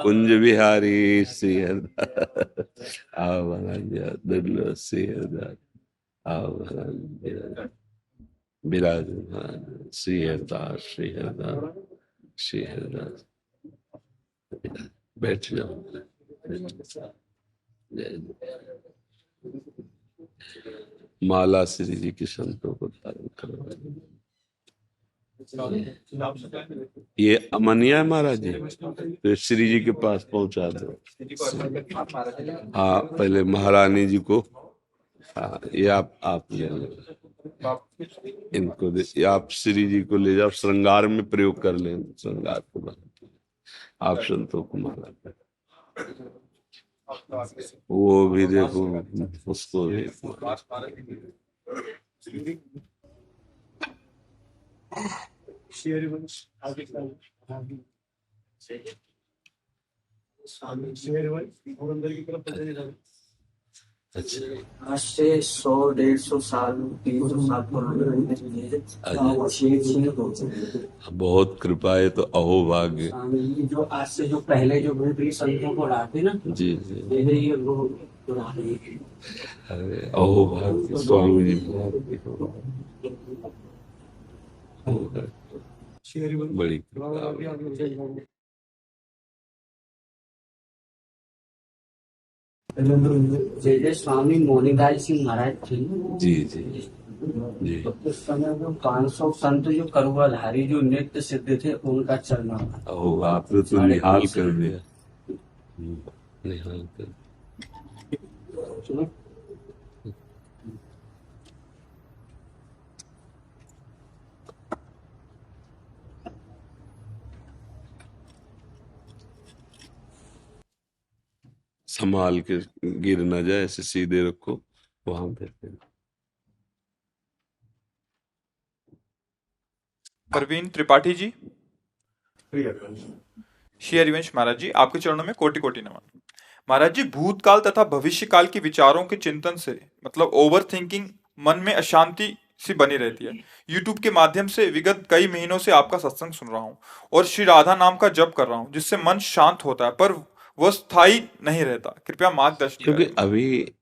कुंज बिहारी श्री दुर्लभ श्री विराजमान श्री हरदास श्री हरदास श्री हरदास। बैठ जाओ। माला श्री जी के संतों को धारण करवाए। ये अमनिया है महाराज जी, तो श्री जी के पास पहुंचा दो। हाँ, पहले महारानी जी को। हाँ, ये आप ले लो इनको ये आप श्री जी को ले जाओ, श्रृंगार में प्रयोग कर लें। श्रृंगार को आप संतों को माला, वो भी देखो, उसको भी आज से 100-150 साल 300 साल बहुत कृपा है। तो अहो भाग्य जो आज से जो पहले जो भूतरी संतों को लाते ना, जी जी, ये लोग अरे अहो भाग्य स्वामी जी, बड़ी कृपा। जय जय स्वामी मोनीदास सिंह महाराज थे जी जी जी। तो उस समय जो 500 संत जो करुणाधारी जो नित्य सिद्ध थे उनका चलना। ओ, आपने तो निहाल कर दिया, निहाल कर। संभाल के गिर ना जाए, ऐसे सीधे रखो वहां पे। प्रवीण त्रिपाठी जी, श्री हरिवंश महाराज जी, आपके चरणों में कोटि कोटि नमन। महाराज जी, भूतकाल तथा भविष्य काल के विचारों के चिंतन से मतलब ओवर थिंकिंग मन में अशांति सी बनी रहती है। यूट्यूब के माध्यम से विगत कई महीनों से आपका सत्संग सुन रहा हूँ और श्री राधा नाम का जप कर रहा हूँ, जिससे मन शांत होता है, पर वह स्थायी नहीं रहता। कृपया मार्गदर्शन क्योंकि करें। अभी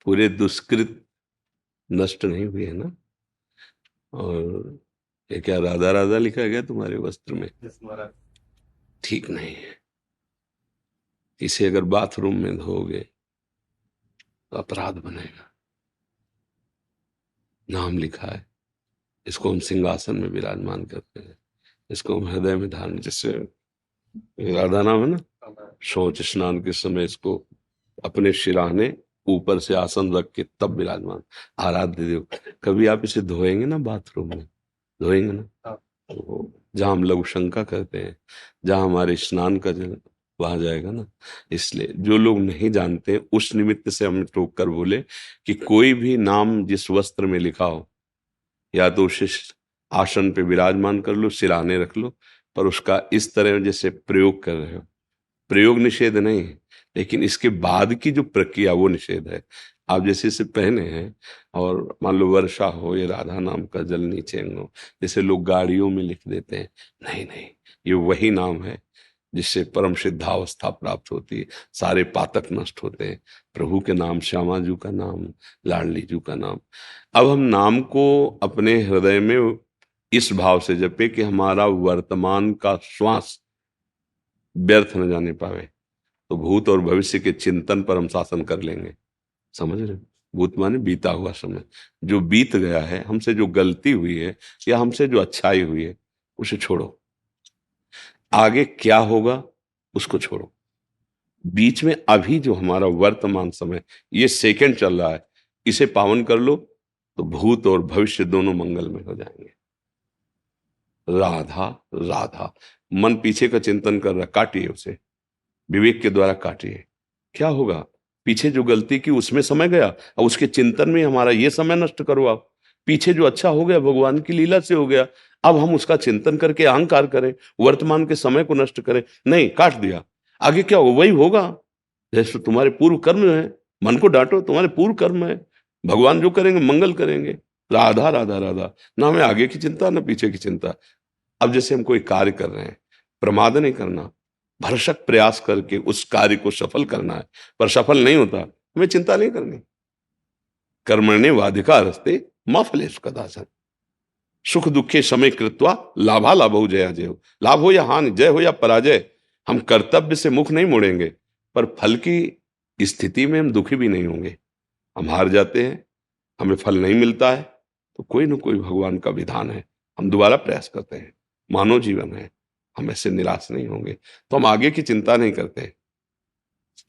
पूरे दुष्कृत नष्ट नहीं हुए है ना। और ये क्या राधा राधा लिखा गया तुम्हारे वस्त्र में? ठीक नहीं है। इसे अगर बाथरूम में धोगे तो अपराध बनेगा। नाम लिखा है, इसको हम सिंहासन में विराजमान करते हैं, इसको हम हृदय में धारण, जैसे राधा नाम है ना, शौच स्नान के समय इसको अपने शिराने ऊपर से आसन रख के तब विराजमान आराध्य देव। कभी आप इसे धोएंगे ना, बाथरूम में धोएंगे ना, तो जहां हम लघु शंका करते हैं, जहां हमारे स्नान का जल वहां जाएगा ना। इसलिए जो लोग नहीं जानते, उस निमित्त से हम टोक कर बोले कि कोई भी नाम जिस वस्त्र में लिखा हो, या तो उसे आसन पे विराजमान कर लो, सिराने रख लो, पर उसका इस तरह जैसे प्रयोग कर रहे हो, प्रयोग निषेध नहीं है, लेकिन इसके बाद की जो प्रक्रिया वो निषेध है। आप जैसे इसे पहने हैं और मान लो वर्षा हो, ये राधा नाम का जल नीचे हो, जैसे लोग गाड़ियों में लिख देते हैं, नहीं नहीं, ये वही नाम है जिससे परम सिद्धावस्था प्राप्त होती है, सारे पातक नष्ट होते हैं। प्रभु के नाम, श्यामा जी का नाम, लाडली जी का नाम। अब हम नाम को अपने हृदय में इस भाव से जपे कि हमारा वर्तमान का श्वास व्यर्थ न जाने पावे, तो भूत और भविष्य के चिंतन पर हम शासन कर लेंगे। समझ रहे? भूत माने बीता हुआ समय, जो बीत गया है, हमसे जो गलती हुई है या हमसे जो अच्छाई हुई है, उसे छोड़ो। आगे क्या होगा उसको छोड़ो। बीच में अभी जो हमारा वर्तमान समय, ये सेकंड चल रहा है, इसे पावन कर लो, तो भूत और भविष्य दोनों मंगल में हो जाएंगे। राधा राधा, मन पीछे का चिंतन कर रहा, काटिए उसे, विवेक के द्वारा काटिए। क्या होगा? पीछे जो गलती की उसमें समय गया, अब उसके चिंतन में हमारा ये समय नष्ट करो आप। पीछे जो अच्छा हो गया भगवान की लीला से हो गया, अब हम उसका चिंतन करके अहंकार करें, वर्तमान के समय को नष्ट करें? नहीं, काट दिया। आगे क्या हो? वही होगा जैसे तुम्हारे पूर्व कर्म है। मन को डांटो, तुम्हारे पूर्व कर्म है, भगवान जो करेंगे मंगल करेंगे। राधा राधा राधा, ना हमें आगे की चिंता ना पीछे की चिंता। अब जैसे हम कोई कार्य कर रहे हैं, प्रमाद नहीं करना, भरसक प्रयास करके उस कार्य को सफल करना है, पर सफल नहीं होता हमें चिंता नहीं करनी। कर्मण्ये वाधिकारस्ते मा फलेषु कदाचन, सुख दुखे समय कृत्वा लाभा लाभो जया जय, लाभ हो या हानि, जय हो या पराजय, हम कर्तव्य से मुख नहीं मोड़ेंगे, पर फल की स्थिति में हम दुखी भी नहीं होंगे। हम हार जाते हैं, हमें फल नहीं मिलता है, तो कोई ना कोई भगवान का विधान है, हम दोबारा प्रयास करते हैं, मानव जीवन है, हम ऐसे निराश नहीं होंगे। तो हम आगे की चिंता नहीं करते,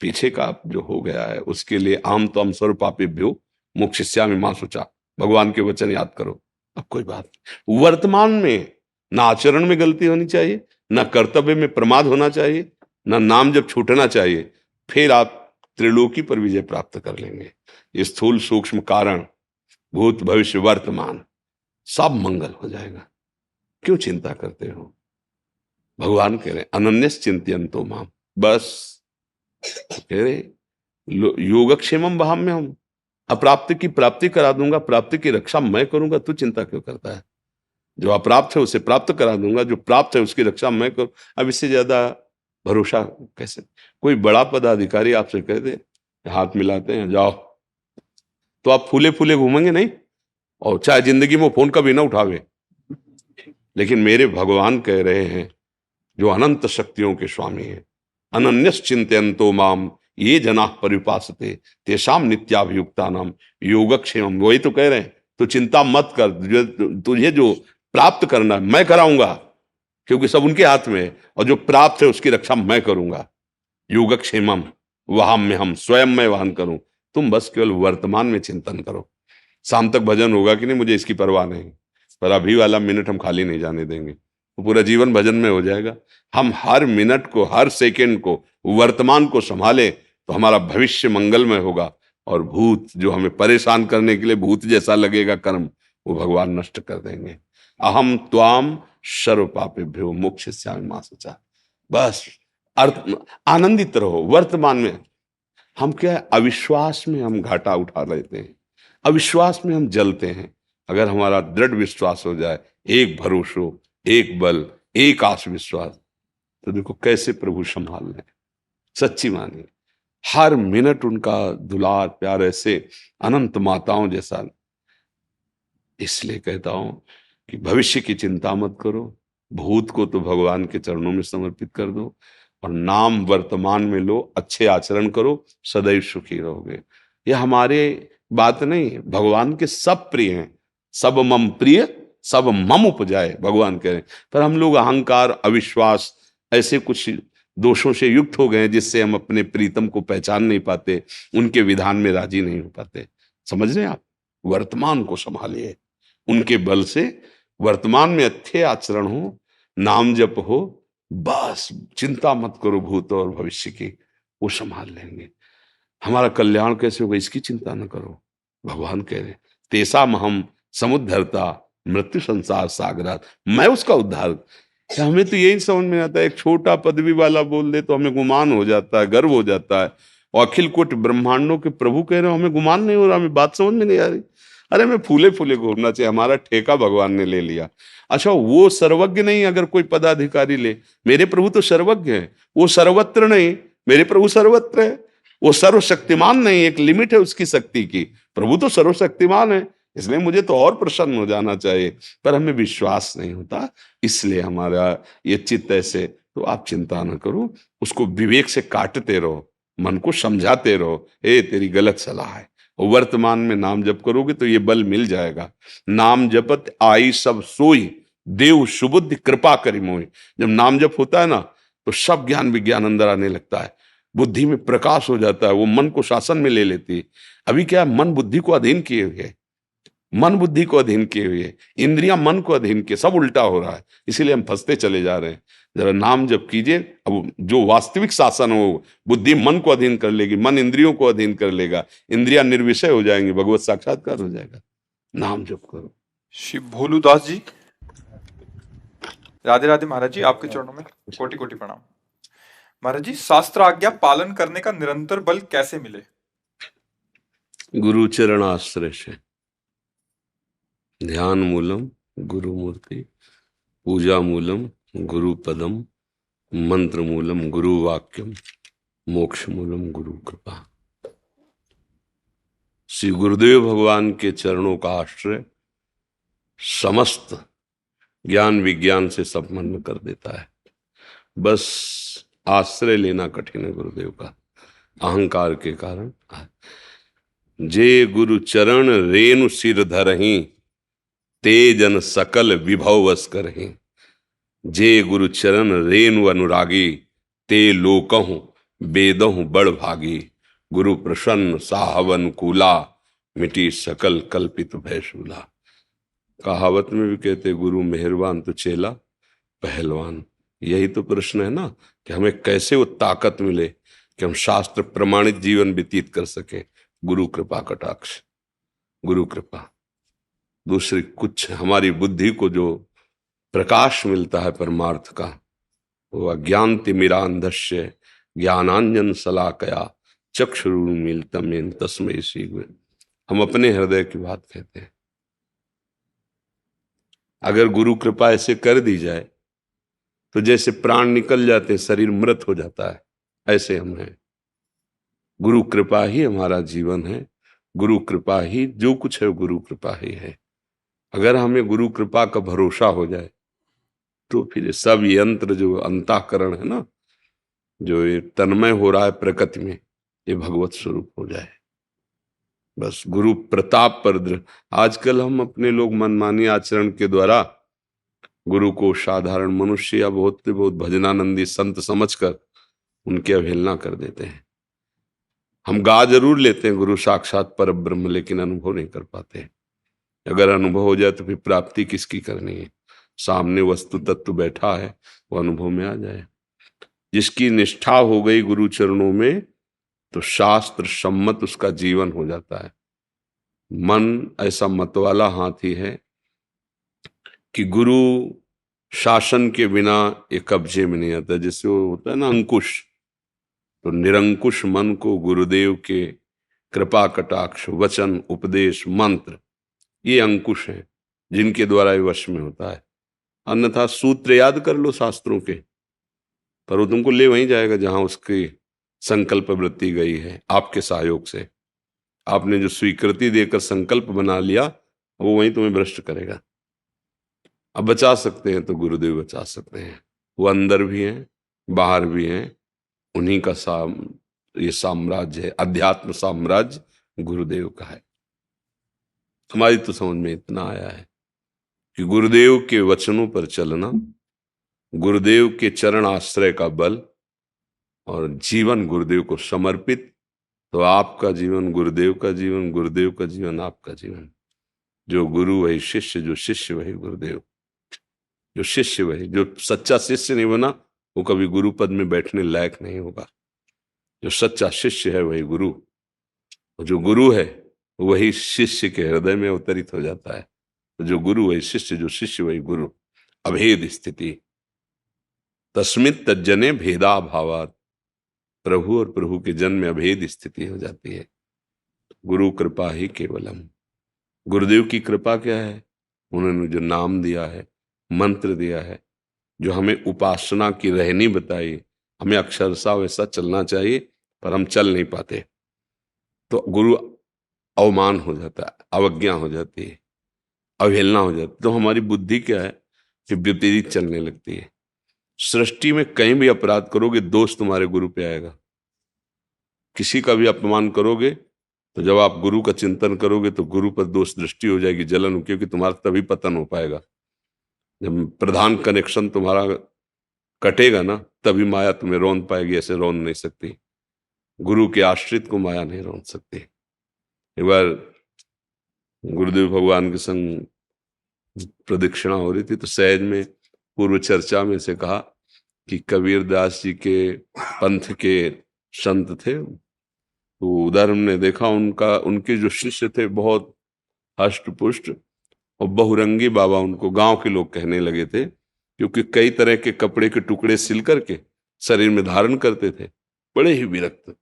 पीछे का जो हो गया है उसके लिए आम तो हम स्वरूपापिभ्यो मोक्षयिष्यामि मा शुचा, भगवान के वचन याद करो। अब कोई बात नहीं। वर्तमान में ना आचरण में गलती होनी चाहिए, ना कर्तव्य में प्रमाद होना चाहिए, ना नाम जब छूटना चाहिए, फिर आप त्रिलोकी पर विजय प्राप्त कर लेंगे। ये स्थूल सूक्ष्म कारण, भूत भविष्य वर्तमान, सब मंगल हो जाएगा। क्यों चिंता करते हो? भगवान कह रहे अनन्यस चिंतयन्तो माम, बस कह रहे योगक्षेमम वहां में हम अप्राप्त की प्राप्ति करा दूंगा, प्राप्ति की रक्षा मैं करूंगा, तू चिंता क्यों करता है? जो अप्राप्त है उसे प्राप्त करा दूंगा, जो प्राप्त है उसकी रक्षा मैं करूं। अब इससे ज्यादा भरोसा कैसे? कोई बड़ा पदाधिकारी आपसे कह दे, हाथ मिलाते हैं जाओ, तो आप फूले फूले घूमेंगे नहीं, और चाहे जिंदगी में फोन कभी ना उठावे। लेकिन मेरे भगवान कह रहे हैं, जो अनंत शक्तियों के स्वामी हैं, अनन्यस चिंतयन्तो माम ये जना परिपासते तेषाम नित्याभियुक्ता नाम योगक्षेमम, वही तो कह रहे हैं। तो चिंता मत कर, तुझे जो प्राप्त करना है मैं कराऊंगा, क्योंकि सब उनके हाथ में है, और जो प्राप्त है उसकी रक्षा मैं करूंगा। योगक्षेमम वहां में हम स्वयं मैं वाहन करूं, तुम बस केवल वर्तमान में चिंतन करो। शाम तक भजन होगा कि नहीं मुझे इसकी परवाह नहीं, पर अभी वाला मिनट हम खाली नहीं जाने देंगे, तो पूरा जीवन भजन में हो जाएगा। हम हर मिनट को, हर सेकंड को, वर्तमान को संभाले तो हमारा भविष्य मंगलमय होगा, और भूत जो हमें परेशान करने के लिए भूत जैसा लगेगा कर्म, वो भगवान नष्ट कर देंगे। अहम त्वाम सर्व पापेभ्यो मोक्षयिष्यामि मा शुचा, बस अर्थ आनंदित रहो वर्तमान में। हम क्या है, अविश्वास में हम घाटा उठा लेते हैं, अविश्वास में हम जलते हैं। अगर हमारा दृढ़ विश्वास हो जाए, एक भरोसो, एक बल, एक आस विश्वास, तो देखो कैसे प्रभु संभाल रहे हैं। सच्ची मानिए, हर मिनट उनका दुलार प्यार ऐसे अनंत माताओं जैसा। इसलिए कहता हूं कि भविष्य की चिंता मत करो, भूत को तो भगवान के चरणों में समर्पित कर दो, और नाम वर्तमान में लो, अच्छे आचरण करो, सदैव सुखी रहोगे। यह हमारे बात नहीं है, भगवान के सब प्रिय हैं। सब मम प्रिय सब मम उपजाए, भगवान कह रहे हैं। पर हम लोग अहंकार, अविश्वास, ऐसे कुछ दोषों से युक्त हो गए जिससे हम अपने प्रीतम को पहचान नहीं पाते, उनके विधान में राजी नहीं हो पाते। समझ रहे हैं आप? वर्तमान को संभालिए, उनके बल से वर्तमान में अच्छे आचरण हो, नाम जप हो, बस चिंता मत करो भूत और भविष्य की, वो संभाल लेंगे। हमारा कल्याण कैसे होगा इसकी चिंता न करो। भगवान कह रहे तेसाम हम समुद्धरता मृत्यु संसार सागरात, मैं उसका उद्धार। हमें तो यही समझ में आता है, एक छोटा पदवी वाला बोल दे तो हमें गुमान हो जाता है, गर्व हो जाता है, और अखिल कोटि ब्रह्मांडों के प्रभु कह रहे हो हमें गुमान नहीं हो रहा, हमें बात समझ में नहीं आ रही। अरे मैं फूले फूले घूमना चाहिए, हमारा ठेका भगवान ने ले लिया। अच्छा वो सर्वज्ञ नहीं, अगर कोई पदाधिकारी ले, मेरे प्रभु तो सर्वज्ञ है, वो सर्वत्र नहीं, मेरे प्रभु सर्वत्र है। वो सर्वशक्तिमान नहीं, एक लिमिट है उसकी शक्ति की, प्रभु तो सर्वशक्तिमान है, इसलिए मुझे तो और प्रसन्न हो जाना चाहिए, पर हमें विश्वास नहीं होता, इसलिए हमारा ये चित्त ऐसे। तो आप चिंता न करो, उसको विवेक से काटते रहो, मन को समझाते रहो, ए तेरी गलत सलाह है। वर्तमान में नाम जप करोगे तो ये बल मिल जाएगा। नाम जपत आई सब सोई, देव सुबुद्धि कृपा करी मोई। जब नाम जप होता है ना, तो सब ज्ञान विज्ञान अंदर आने लगता है, बुद्धि में प्रकाश हो जाता है, वो मन को शासन में ले लेती है। अभी क्या है, मन बुद्धि को अधीन किए हुए, मन बुद्धि को अधीन किए हुए, इंद्रियां मन को अधीन किए, सब उल्टा हो रहा है, इसीलिए हम फंसते चले जा रहे हैं। जरा नाम जप कीजिए, अब जो वास्तविक शासन हो, बुद्धि मन को अधीन कर लेगी, मन इंद्रियों को अधीन कर लेगा, इंद्रियां निर्विषय हो जाएंगी, भगवत साक्षात्कार हो जाएगा। नाम जप करो। श्री भोलूदास जी, राधे राधे महाराज जी, आपके चरणों में कोटि कोटि प्रणाम। महाराज जी, शास्त्र आज्ञा पालन करने का निरंतर बल कैसे मिले? गुरु चरण आश्रय से। ध्यान मूलम गुरु मूर्ति, पूजा मूलम गुरु पदम, मंत्र मूलम गुरु वाक्यम, मोक्ष मूलम गुरु कृपा। श्री गुरुदेव भगवान के चरणों का आश्रय समस्त ज्ञान विज्ञान से संपन्न कर देता है। बस आश्रय लेना कठिन है गुरुदेव का, अहंकार के कारण। जे गुरु चरण रेणु सिर धरहीं, ते जन सकल विभव वस करहीं। जे गुरु चरण रेणु अनुरागी, ते लोकहु वेदहु बड़ भागी। गुरु प्रसन्न साहवन कूला, मिटी सकल कल्पित भय शूला। कहावत में भी कहते गुरु मेहरबान तो चेला पहलवान। यही तो प्रश्न है ना, कि हमें कैसे वो ताकत मिले कि हम शास्त्र प्रमाणित जीवन व्यतीत कर सके। गुरु कृपा कटाक्ष, गुरु कृपा। दूसरी कुछ हमारी बुद्धि को जो प्रकाश मिलता है परमार्थ का, वो अज्ञान तिमिरांधस्य ज्ञानांजन शलाकया चक्षुरुन्मीलितं तस्मै श्री गुरवे। हम अपने हृदय की बात कहते हैं। अगर गुरु कृपा ऐसे कर दी जाए तो जैसे प्राण निकल जाते, शरीर मृत हो जाता है, ऐसे हम हैं। गुरु कृपा ही हमारा जीवन है, गुरु कृपा ही जो कुछ है, गुरु कृपा ही है। अगर हमें गुरु कृपा का भरोसा हो जाए तो फिर सब यंत्र जो अंतःकरण है ना, जो ये तन्मय हो रहा है प्रकृति में, ये भगवत स्वरूप हो जाए। बस गुरु प्रताप पर दृढ़। आजकल हम अपने लोग मनमानी आचरण के द्वारा गुरु को साधारण मनुष्य या बहुत बहुत भजनानंदी संत समझकर उनकी अवहेलना कर देते हैं। हम गा जरूर लेते हैं गुरु साक्षात पर ब्रह्म, लेकिन अनुभव नहीं कर पाते। अगर अनुभव हो जाए तो फिर प्राप्ति किसकी करनी है? सामने वस्तु तत्व बैठा है, वो अनुभव में आ जाए। जिसकी निष्ठा हो गई गुरु चरणों में, तो शास्त्र सम्मत उसका जीवन हो जाता है। मन ऐसा मतवाला हाथी है कि गुरु शासन के बिना ये कब्जे में नहीं आता। जैसे वो होता है ना अंकुश, तो निरंकुश मन को गुरुदेव के कृपा कटाक्ष वचन उपदेश मंत्र, ये अंकुश हैं जिनके द्वारा ये वश में होता है। अन्यथा सूत्र याद कर लो शास्त्रों के, पर वो तुमको ले वहीं जाएगा जहां उसकी संकल्प वृत्ति गई है। आपके सहयोग से आपने जो स्वीकृति देकर संकल्प बना लिया, वो वहीं तुम्हें भ्रष्ट करेगा। अब बचा सकते हैं तो गुरुदेव बचा सकते हैं। वो अंदर भी हैं, बाहर भी हैं। उन्हीं का ये साम्राज्य है, अध्यात्म साम्राज्य गुरुदेव का है। हमारी तो समझ में इतना आया है कि गुरुदेव के वचनों पर चलना, गुरुदेव के चरण आश्रय का बल और जीवन गुरुदेव को समर्पित, तो आपका जीवन गुरुदेव का जीवन, गुरुदेव का जीवन आपका जीवन। जो गुरु वही शिष्य, जो शिष्य वही गुरुदेव। जो शिष्य वही, जो सच्चा शिष्य नहीं बना वो कभी गुरु पद में बैठने लायक नहीं होगा। जो सच्चा शिष्य है वही गुरु, और जो गुरु है वही शिष्य के हृदय में अवतरित हो जाता है। तो जो गुरु वही शिष्य, जो शिष्य वही गुरु। अभेद स्थिति, तस्मित् तज्जने भेदा भावात्। प्रभु और प्रभु के जन में अभेद स्थिति हो जाती है। गुरु कृपा ही केवलम। गुरुदेव की कृपा क्या है? उन्होंने जो नाम दिया है, मंत्र दिया है, जो हमें उपासना की रहनी बताई, हमें अक्षरशः वैसा चलना चाहिए, पर हम चल नहीं पाते, तो गुरु अवमान हो जाता है, अवज्ञा हो जाती है, अवहेलना हो जाती है। तो हमारी बुद्धि क्या है कि विपरीत चलने लगती है। सृष्टि में कहीं भी अपराध करोगे, दोष तुम्हारे गुरु पे आएगा। किसी का भी अपमान करोगे तो जब आप गुरु का चिंतन करोगे तो गुरु पर दोष दृष्टि हो जाएगी, जलन, क्योंकि तुम्हारा तभी पतन हो पाएगा। जब प्रधान कनेक्शन तुम्हारा कटेगा ना, तभी माया तुम्हें रौंद पाएगी, ऐसे रौंद नहीं सकती। गुरु के आश्रित को माया नहीं रौंद सकती। एक बार गुरुदेव भगवान के संग प्रदक्षिणा हो रही थी, तो सहज में पूर्व चर्चा में से कहा कि कबीर दास जी के पंथ के संत थे, तो उधर हमने देखा उनके जो शिष्य थे बहुत हष्ट पुष्ट और बहुरंगी बाबा, उनको गांव के लोग कहने लगे थे, क्योंकि कई तरह के कपड़े के टुकड़े सिल करके शरीर में धारण करते थे, बड़े ही विरक्त।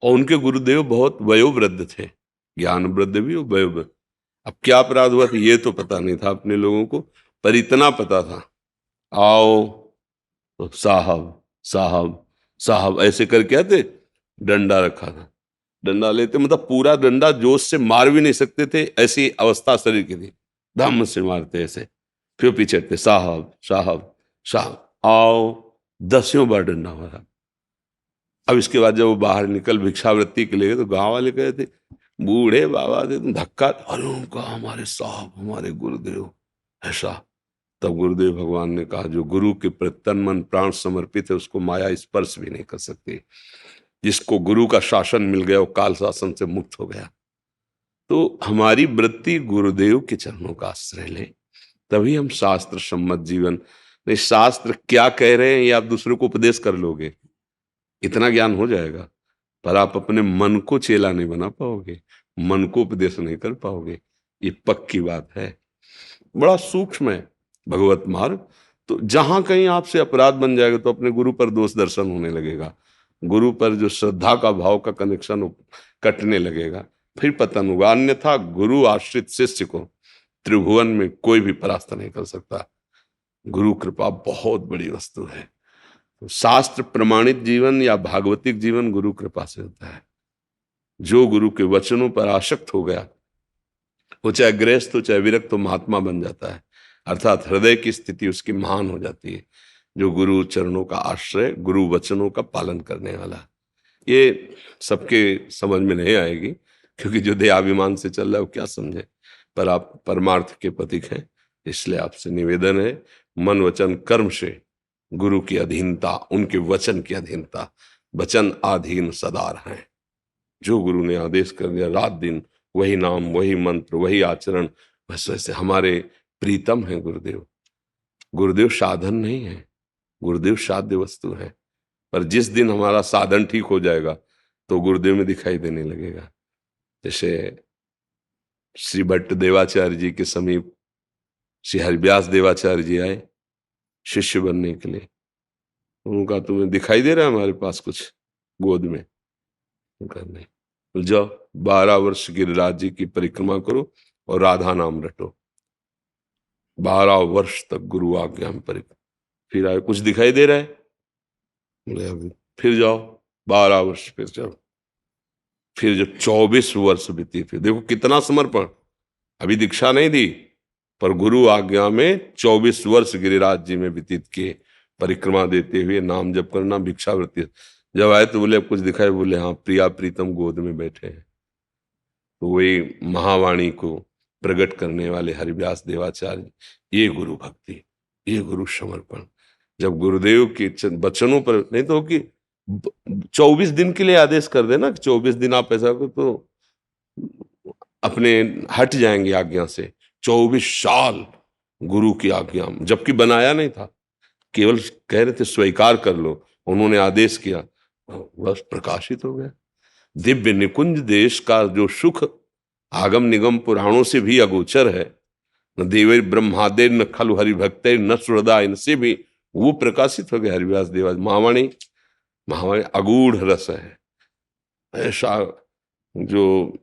और उनके गुरुदेव बहुत वयोवृद्ध थे, ज्ञान वृद्ध भी और वयोवृद्ध। अब क्या अपराध हुआ था ये तो पता नहीं था अपने लोगों को, पर इतना पता था, आओ तो साहब साहब साहब ऐसे करके आते, डंडा रखा था, डंडा लेते, मतलब पूरा डंडा जोश से मार भी नहीं सकते थे, ऐसी अवस्था शरीर की थी, धम्म से मारते ऐसे, फिर पीछे हटते, साहब साहब साहब आओ, 10 बार डंडा मारा। अब इसके बाद जब वो बाहर निकल भिक्षावृत्ति के लिए, तो गांव वाले कहे थे, बूढ़े बाबा थे, तुम धक्का, अरे उनका हमारे साहब हमारे गुरुदेव ऐसा। तब गुरुदेव भगवान ने कहा, जो गुरु के प्रति तन मन प्राण समर्पित है उसको माया स्पर्श भी नहीं कर सकती, जिसको गुरु का शासन मिल गया वो काल शासन से मुक्त हो गया। तो हमारी वृत्ति गुरुदेव के चरणों का आश्रय ले, तभी हम शास्त्र सम्मत जीवन, नहीं शास्त्र क्या कह रहे हैं ये आप दूसरे को उपदेश कर लोगे, इतना ज्ञान हो जाएगा, पर आप अपने मन को चेला नहीं बना पाओगे, मन को उपदेश नहीं कर पाओगे, ये पक्की बात है। बड़ा सूक्ष्म है भगवत मार्ग। तो जहां कहीं आपसे अपराध बन जाएगा तो अपने गुरु पर दोष दर्शन होने लगेगा, गुरु पर जो श्रद्धा का भाव का कनेक्शन कटने लगेगा, फिर पतन होगा। अन्यथा गुरु आश्रित शिष्य को त्रिभुवन में कोई भी परास्त नहीं कर सकता। गुरु कृपा बहुत बड़ी वस्तु है। तो शास्त्र प्रमाणित जीवन या भागवतिक जीवन गुरु कृपा से होता है। जो गुरु के वचनों पर आसक्त हो गया, वो चाहे गृहस्थ हो चाहे विरक्त हो, महात्मा बन जाता है, अर्थात हृदय की स्थिति उसकी महान हो जाती है। जो गुरु चरणों का आश्रय, गुरु वचनों का पालन करने वाला, ये सबके समझ में नहीं आएगी, क्योंकि जो देहाभिमान से चल रहा है वो क्या समझे, पर आप परमार्थ के प्रतीक हैं, इसलिए आपसे निवेदन है, मन वचन कर्म से गुरु की अधीनता, उनके वचन की अधीनता, वचन आधीन सदार हैं। जो गुरु ने आदेश कर दिया, रात दिन वही नाम वही मंत्र वही आचरण, बस वैसे हमारे प्रीतम हैं गुरुदेव। गुरुदेव साधन नहीं है, गुरुदेव साध्य वस्तु है, पर जिस दिन हमारा साधन ठीक हो जाएगा तो गुरुदेव में दिखाई देने लगेगा। जैसे श्री भट्ट देवाचार्य जी के समीप श्री हरिव्यास देवाचार्य जी आए शिष्य बनने के लिए, उनका तुम्हें दिखाई दे रहा है हमारे पास कुछ गोद में? उनका नहीं। तो जाओ 12 वर्ष गिरिराज जी की परिक्रमा करो और राधा नाम रटो, 12 वर्ष तक गुरु आज्ञा में परिक्रमा। फिर आए, कुछ दिखाई दे रहा है? फिर जाओ 12 वर्ष, फिर जाओ, फिर जो 24 वर्ष बीती, फिर देखो कितना समर्पण। अभी दीक्षा नहीं दी, पर गुरु आज्ञा में 24 वर्ष गिरिराज जी में व्यतीत किए, परिक्रमा देते हुए नाम जप करना, भिक्षावृत्ति। जब आए तो बोले कुछ दिखाए? बोले हाँ, प्रिया प्रीतम गोद में बैठे हैं। तो वही महावाणी को प्रकट करने वाले हरिव्यास देवाचार्य, ये गुरु भक्ति, ये गुरु समर्पण। जब गुरुदेव के वचनों पर, नहीं तो कि 24 दिन के लिए आदेश कर देना कि 24 दिन आप ऐसा करो, तो अपने हट जाएंगे आज्ञा से। 24 साल गुरु की आज्ञा, जबकि बनाया नहीं था, केवल कह रहे थे स्वीकार कर लो, उन्होंने आदेश किया, बस प्रकाशित हो गया। दिव्य निकुंज देश का जो सुख आगम निगम पुराणों से भी अगोचर है, न देवे ब्रह्मादे न खलु हरिभक्त न सुहृदा, इनसे भी वो प्रकाशित हो गया। हरिव्यास देवाच महावाणी, महावाणी अगूढ़ रस है, ऐसा जो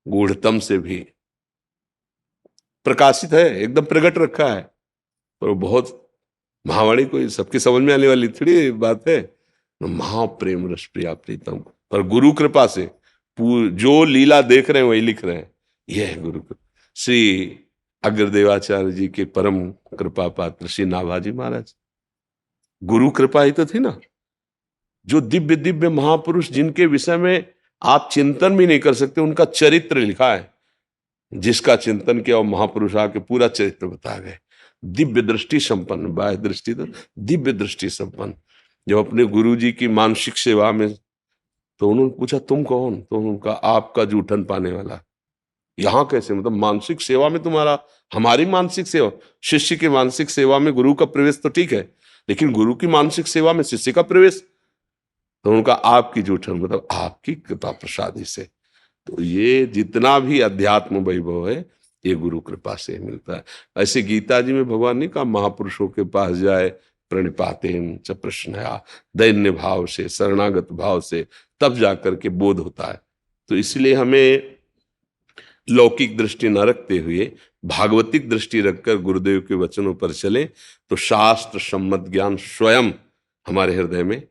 गूढ़तम से भी प्रकाशित है, एकदम प्रकट रखा है। पर बहुत महावाणी कोई सबकी समझ में आने वाली थोड़ी बात है। महाप्रेम रस प्रिया प्रीतम, पर गुरु कृपा से जो लीला देख रहे हैं वही लिख रहे हैं। यह है गुरु कृपा। श्री अग्रदेवाचार्य जी के परम कृपा पात्र श्री नाभाजी महाराज, गुरु कृपा ही तो थी ना। जो दिव्य दिव्य महापुरुष जिनके विषय में आप चिंतन भी नहीं कर सकते, उनका चरित्र लिखा है। जिसका चिंतन किया वो महापुरुष आके पूरा चरित्र बता गए। दिव्य दृष्टि संपन्न, बाह्य दृष्टि तो दिव्य दृष्टि संपन्न। जब अपने गुरु जी की मानसिक सेवा में, तो उन्होंने पूछा तुम कौन? तो उनका आपका जूठन पाने वाला। यहाँ कैसे? मतलब मानसिक सेवा में तुम्हारा, हमारी मानसिक सेवा, शिष्य की मानसिक सेवा में गुरु का प्रवेश तो ठीक है, लेकिन गुरु की मानसिक सेवा में शिष्य का प्रवेश? तो उनका आपकी जूठन मतलब आपकी कृपा प्रसादी से। तो ये जितना भी अध्यात्म वैभव है ये गुरु कृपा से मिलता है। ऐसे गीता जी में भगवान ने कहा महापुरुषों के पास जाए, प्रणिपातेन च प्रश्नया, दैन्य भाव से, शरणागत भाव से, तब जाकर के बोध होता है। तो इसलिए हमें लौकिक दृष्टि न रखते हुए भागवतिक दृष्टि रखकर गुरुदेव के वचनों पर चले तो शास्त्र सम्मत ज्ञान स्वयं हमारे हृदय में,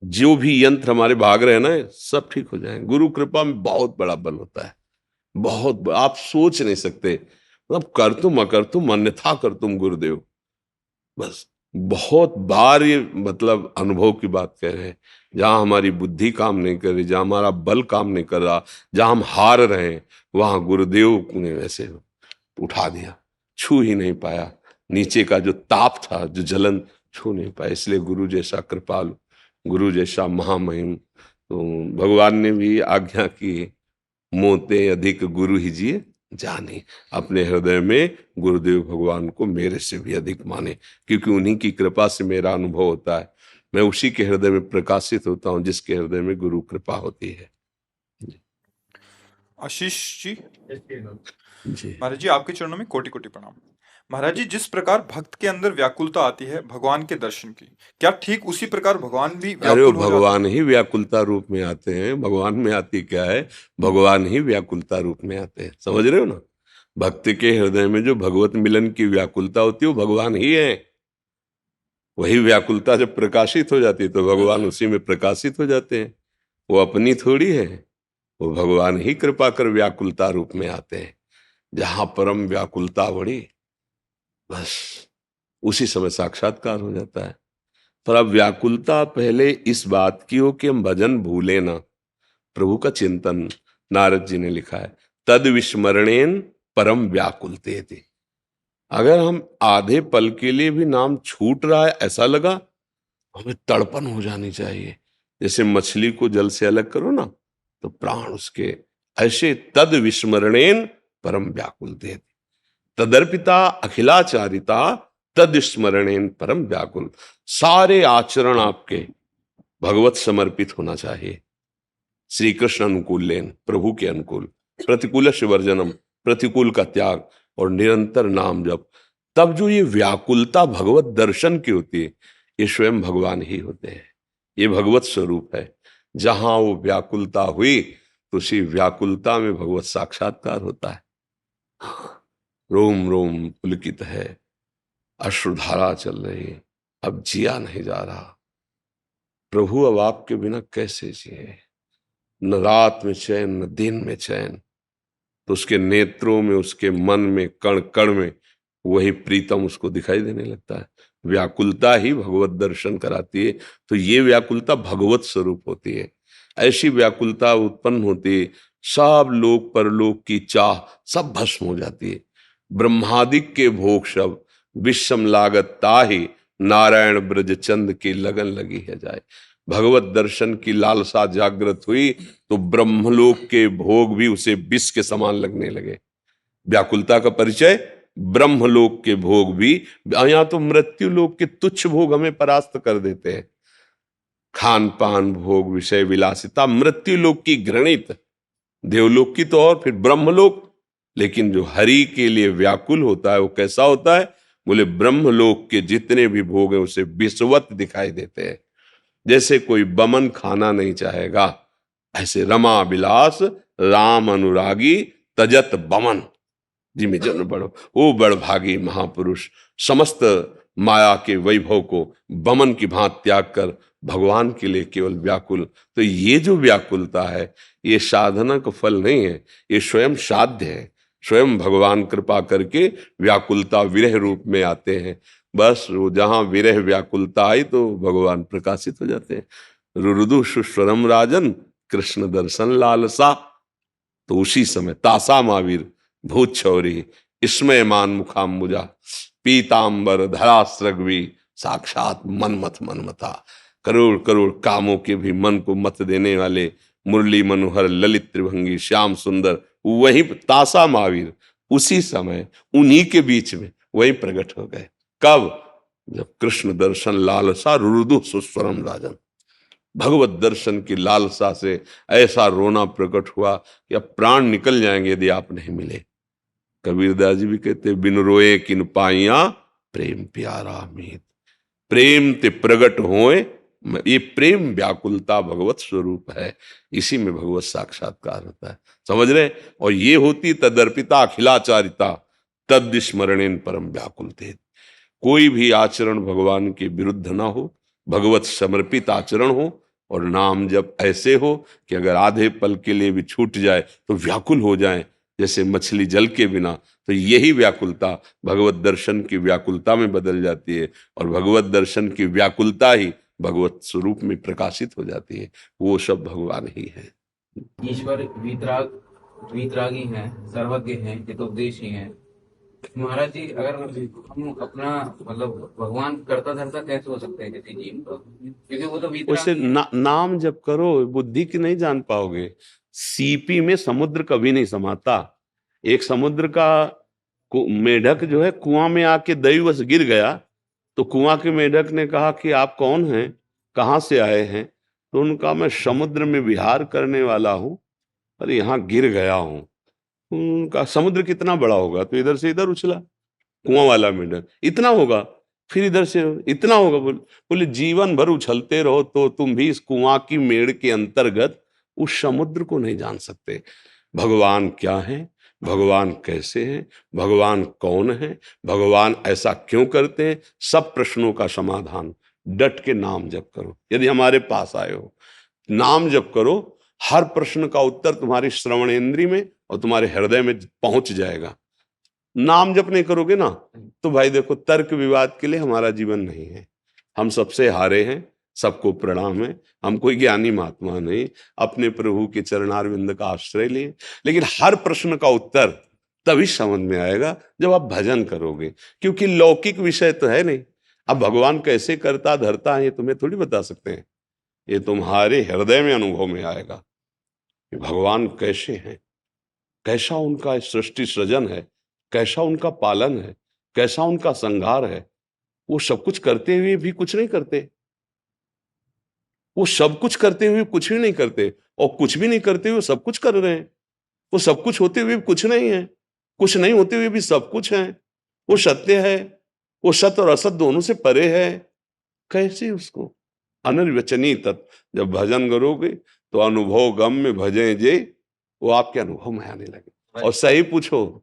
जो भी यंत्र हमारे भाग रहे हैं ना, सब ठीक हो जाएंगे। गुरु कृपा में बहुत बड़ा बल होता है, बहुत आप सोच नहीं सकते। मतलब कर तुम अकर तुम अन्यथा कर तुम गुरुदेव, बस बहुत बार ये मतलब अनुभव की बात कह रहे हैं। जहां हमारी बुद्धि काम नहीं कर रही, जहां हमारा बल काम नहीं कर रहा, जहां हम हार रहे हैं, वहां गुरुदेव ने वैसे उठा दिया, छू ही नहीं पाया। नीचे का जो ताप था, जो जलन, छू नहीं पाया। इसलिए गुरु जैसा कृपालु, गुरु जैसा महामहिम, तो भगवान ने भी आज्ञा की, मोते अधिक गुरु ही जिए जाने। अपने हृदय में गुरुदेव भगवान को मेरे से भी अधिक माने, क्योंकि उन्हीं की कृपा से मेरा अनुभव होता है। मैं उसी के हृदय में प्रकाशित होता हूं जिसके हृदय में गुरु कृपा होती है। आशीष जी, जी महाराज जी आपके चरणों में कोटि कोटि प्रणाम। महाराज जी, जिस प्रकार भक्त के अंदर व्याकुलता आती है भगवान के दर्शन की, क्या ठीक उसी प्रकार भगवान भी अरे वो व्याकुल हो जाते भगवान ही व्याकुलता रूप में आते हैं। भगवान में आती क्या है, भगवान ही व्याकुलता रूप में आते हैं। समझ रहे हो ना? भक्त के हृदय में जो भगवत मिलन की व्याकुलता होती है वो भगवान ही है। वही व्याकुलता जब प्रकाशित हो जाती है तो भगवान उसी में प्रकाशित हो जाते हैं। वो अपनी थोड़ी है, वो भगवान ही कृपा कर व्याकुलता रूप में आते हैं। जहां परम व्याकुलता बढ़ी, बस उसी समय साक्षात्कार हो जाता है। पर अब व्याकुलता पहले इस बात की हो कि हम भजन भूले ना, प्रभु का चिंतन। नारद जी ने लिखा है, तद विस्मरणेन परम व्याकुलते थे। अगर हम आधे पल के लिए भी नाम छूट रहा है, ऐसा लगा, हमें तड़पन हो जानी चाहिए। जैसे मछली को जल से अलग करो ना तो प्राण उसके, ऐसे तद विस्मरणेन परम व्याकुलते थे। तदर्पिता अखिलाचारिता तद स्मरणेन परम व्याकुल। सारे आचरण आपके भगवत समर्पित होना चाहिए। श्री कृष्ण अनुकूल लेन, प्रभु के अनुकूल, प्रतिकूल वर्जनम, प्रतिकूल का त्याग, और निरंतर नाम जप। तब जो ये व्याकुलता भगवत दर्शन की होती है, ये स्वयं भगवान ही होते हैं। ये भगवत स्वरूप है। जहां वो व्याकुलता हुई तो उसी व्याकुलता में भगवत साक्षात्कार होता है। रोम रोम पुलकित है, अश्रुधारा चल रही है, अब जिया नहीं जा रहा। प्रभु अब आपके बिना कैसे जिए? न रात में चैन, न दिन में चैन। तो उसके नेत्रों में, उसके मन में, कण कण में वही प्रीतम उसको दिखाई देने लगता है। व्याकुलता ही भगवत दर्शन कराती है। तो ये व्याकुलता भगवत स्वरूप होती है। ऐसी व्याकुलता उत्पन्न होती है, सब लोक परलोक की चाह सब भस्म हो जाती है। ब्रह्मादिक के भोग सब विषम लागत ताहि, नारायण ब्रज चंद की लगन लगी है जाए। भगवत दर्शन की लालसा जागृत हुई तो ब्रह्मलोक के भोग भी उसे विष के समान लगने लगे। व्याकुलता का परिचय ब्रह्मलोक के भोग भी, यहां तो मृत्यु लोक के तुच्छ भोग हमें परास्त कर देते हैं। खान पान भोग विषय विलासिता मृत्यु लोक की घृणित, देवलोक की तो और फिर ब्रह्मलोक। लेकिन जो हरि के लिए व्याकुल होता है वो कैसा होता है? बोले ब्रह्मलोक के जितने भी भोग हैं उसे विषवत दिखाई देते हैं। जैसे कोई बमन खाना नहीं चाहेगा, ऐसे रमा विलास राम अनुरागी तजत बमन। जिमे जन बड़ो, वो बड़ भागी महापुरुष समस्त माया के वैभव को बमन की भांति त्याग कर भगवान के लिए केवल व्याकुल। तो ये जो व्याकुलता है ये साधना का फल नहीं है, ये स्वयं साध्य है। स्वयं भगवान कृपा करके व्याकुलता विरह रूप में आते हैं। बस वो जहां विरह व्याकुलता आई तो भगवान प्रकाशित हो जाते हैं। रुरुदु सुस्वरम राजन कृष्ण दर्शन लालसा। तो उसी समय तासा महावीर भूत छौरी इसमय मान मुखाम्बुजा पीतांबर धरा सृग्वी साक्षात मनमथ मनमथा। करोड़ करोड़ कामों के भी मन को मत देने वाले मुरली मनोहर ललित त्रिभंगी श्याम सुंदर वही तासा महावीर उसी समय उन्हीं के बीच में वही प्रकट हो गए। कब? जब कृष्ण दर्शन लालसा रुरुदु सुस्वरम राजन। भगवत दर्शन की लालसा से ऐसा रोना प्रकट हुआ कि अब प्राण निकल जाएंगे यदि आप नहीं मिले। कबीरदास जी भी कहते, बिन रोए किन पाइया प्रेम प्यारा मीत। प्रेम ते प्रगट होए ये प्रेम व्याकुलता भगवत स्वरूप है, इसी में भगवत साक्षात्कार होता है, समझ रहे। और ये होती तदर्पिता अखिलाचारिता तद स्मरणेन परम व्याकुलते। कोई भी आचरण भगवान के विरुद्ध ना हो, भगवत समर्पित आचरण हो, और नाम जब ऐसे हो कि अगर आधे पल के लिए भी छूट जाए तो व्याकुल हो जाए, जैसे मछली जल के बिना। तो यही व्याकुलता भगवत दर्शन की व्याकुलता में बदल जाती है, और भगवत दर्शन की व्याकुलता ही भगवत स्वरूप में प्रकाशित हो जाती है। वो सब भगवान ही है। ईश्वर वीतरागी हैं, सर्वज्ञ हैं, हितोपदेशी हैं। महाराज जी, अगर हम अपना मतलब भगवान करता धरता कैसे हो सकते हैं किसी जीव का, क्योंकि वो तो उसे वीतरागी हैं। नाम जब करो बुद्धि की नहीं जान पाओगे। सीपी में समुद्र कभी नहीं समाता। एक समुद्र का मेढक जो है कुआं में आके दैवश गिर गया, तो कुआं के मेढक ने कहा कि आप कौन हैं, कहाँ से आए हैं? तो उनका मैं समुद्र में विहार करने वाला हूँ और यहाँ गिर गया हूँ। उनका समुद्र कितना बड़ा होगा? तो इधर से इधर उछला कुआं वाला मेढक, इतना होगा। फिर इधर से इतना होगा। बोले जीवन भर उछलते रहो तो तुम भी इस कुआं की मेड़ के अंतर्गत उस समुद्र को नहीं जान सकते। भगवान क्या है, भगवान कैसे हैं, भगवान कौन है, भगवान ऐसा क्यों करते हैं, सब प्रश्नों का समाधान डट के नाम जप करो। यदि हमारे पास आए हो, नाम जप करो, हर प्रश्न का उत्तर तुम्हारी श्रवणेंद्री में और तुम्हारे हृदय में पहुंच जाएगा। नाम जप नहीं करोगे ना, तो भाई देखो, तर्क विवाद के लिए हमारा जीवन नहीं है। हम सबसे हारे हैं, सबको प्रणाम है। हम कोई ज्ञानी महात्मा नहीं, अपने प्रभु के चरणारविंद का आश्रय लिए। लेकिन हर प्रश्न का उत्तर तभी समझ में आएगा जब आप भजन करोगे, क्योंकि लौकिक विषय तो है नहीं। अब भगवान कैसे करता धरता है ये तुम्हें थोड़ी बता सकते हैं, ये तुम्हारे हृदय में अनुभव में आएगा कि भगवान कैसे हैं, कैसा उनका सृष्टि सृजन है, कैसा उनका पालन है, कैसा उनका संहार है। वो सब कुछ करते हुए भी कुछ नहीं करते, वो सब कुछ करते हुए कुछ भी नहीं करते, और कुछ भी नहीं करते हुए सब कुछ कर रहे हैं। वो सब कुछ होते हुए भी कुछ नहीं है, कुछ नहीं होते हुए भी सब कुछ है। वो सत्य है, वो सत्य और असत दोनों से परे है। कैसे उसको अनिर्वचनीय तत्व जब भजन करोगे तो अनुभव गम में भजे जे, वो आपके अनुभव में आने लगे। और सही पूछो,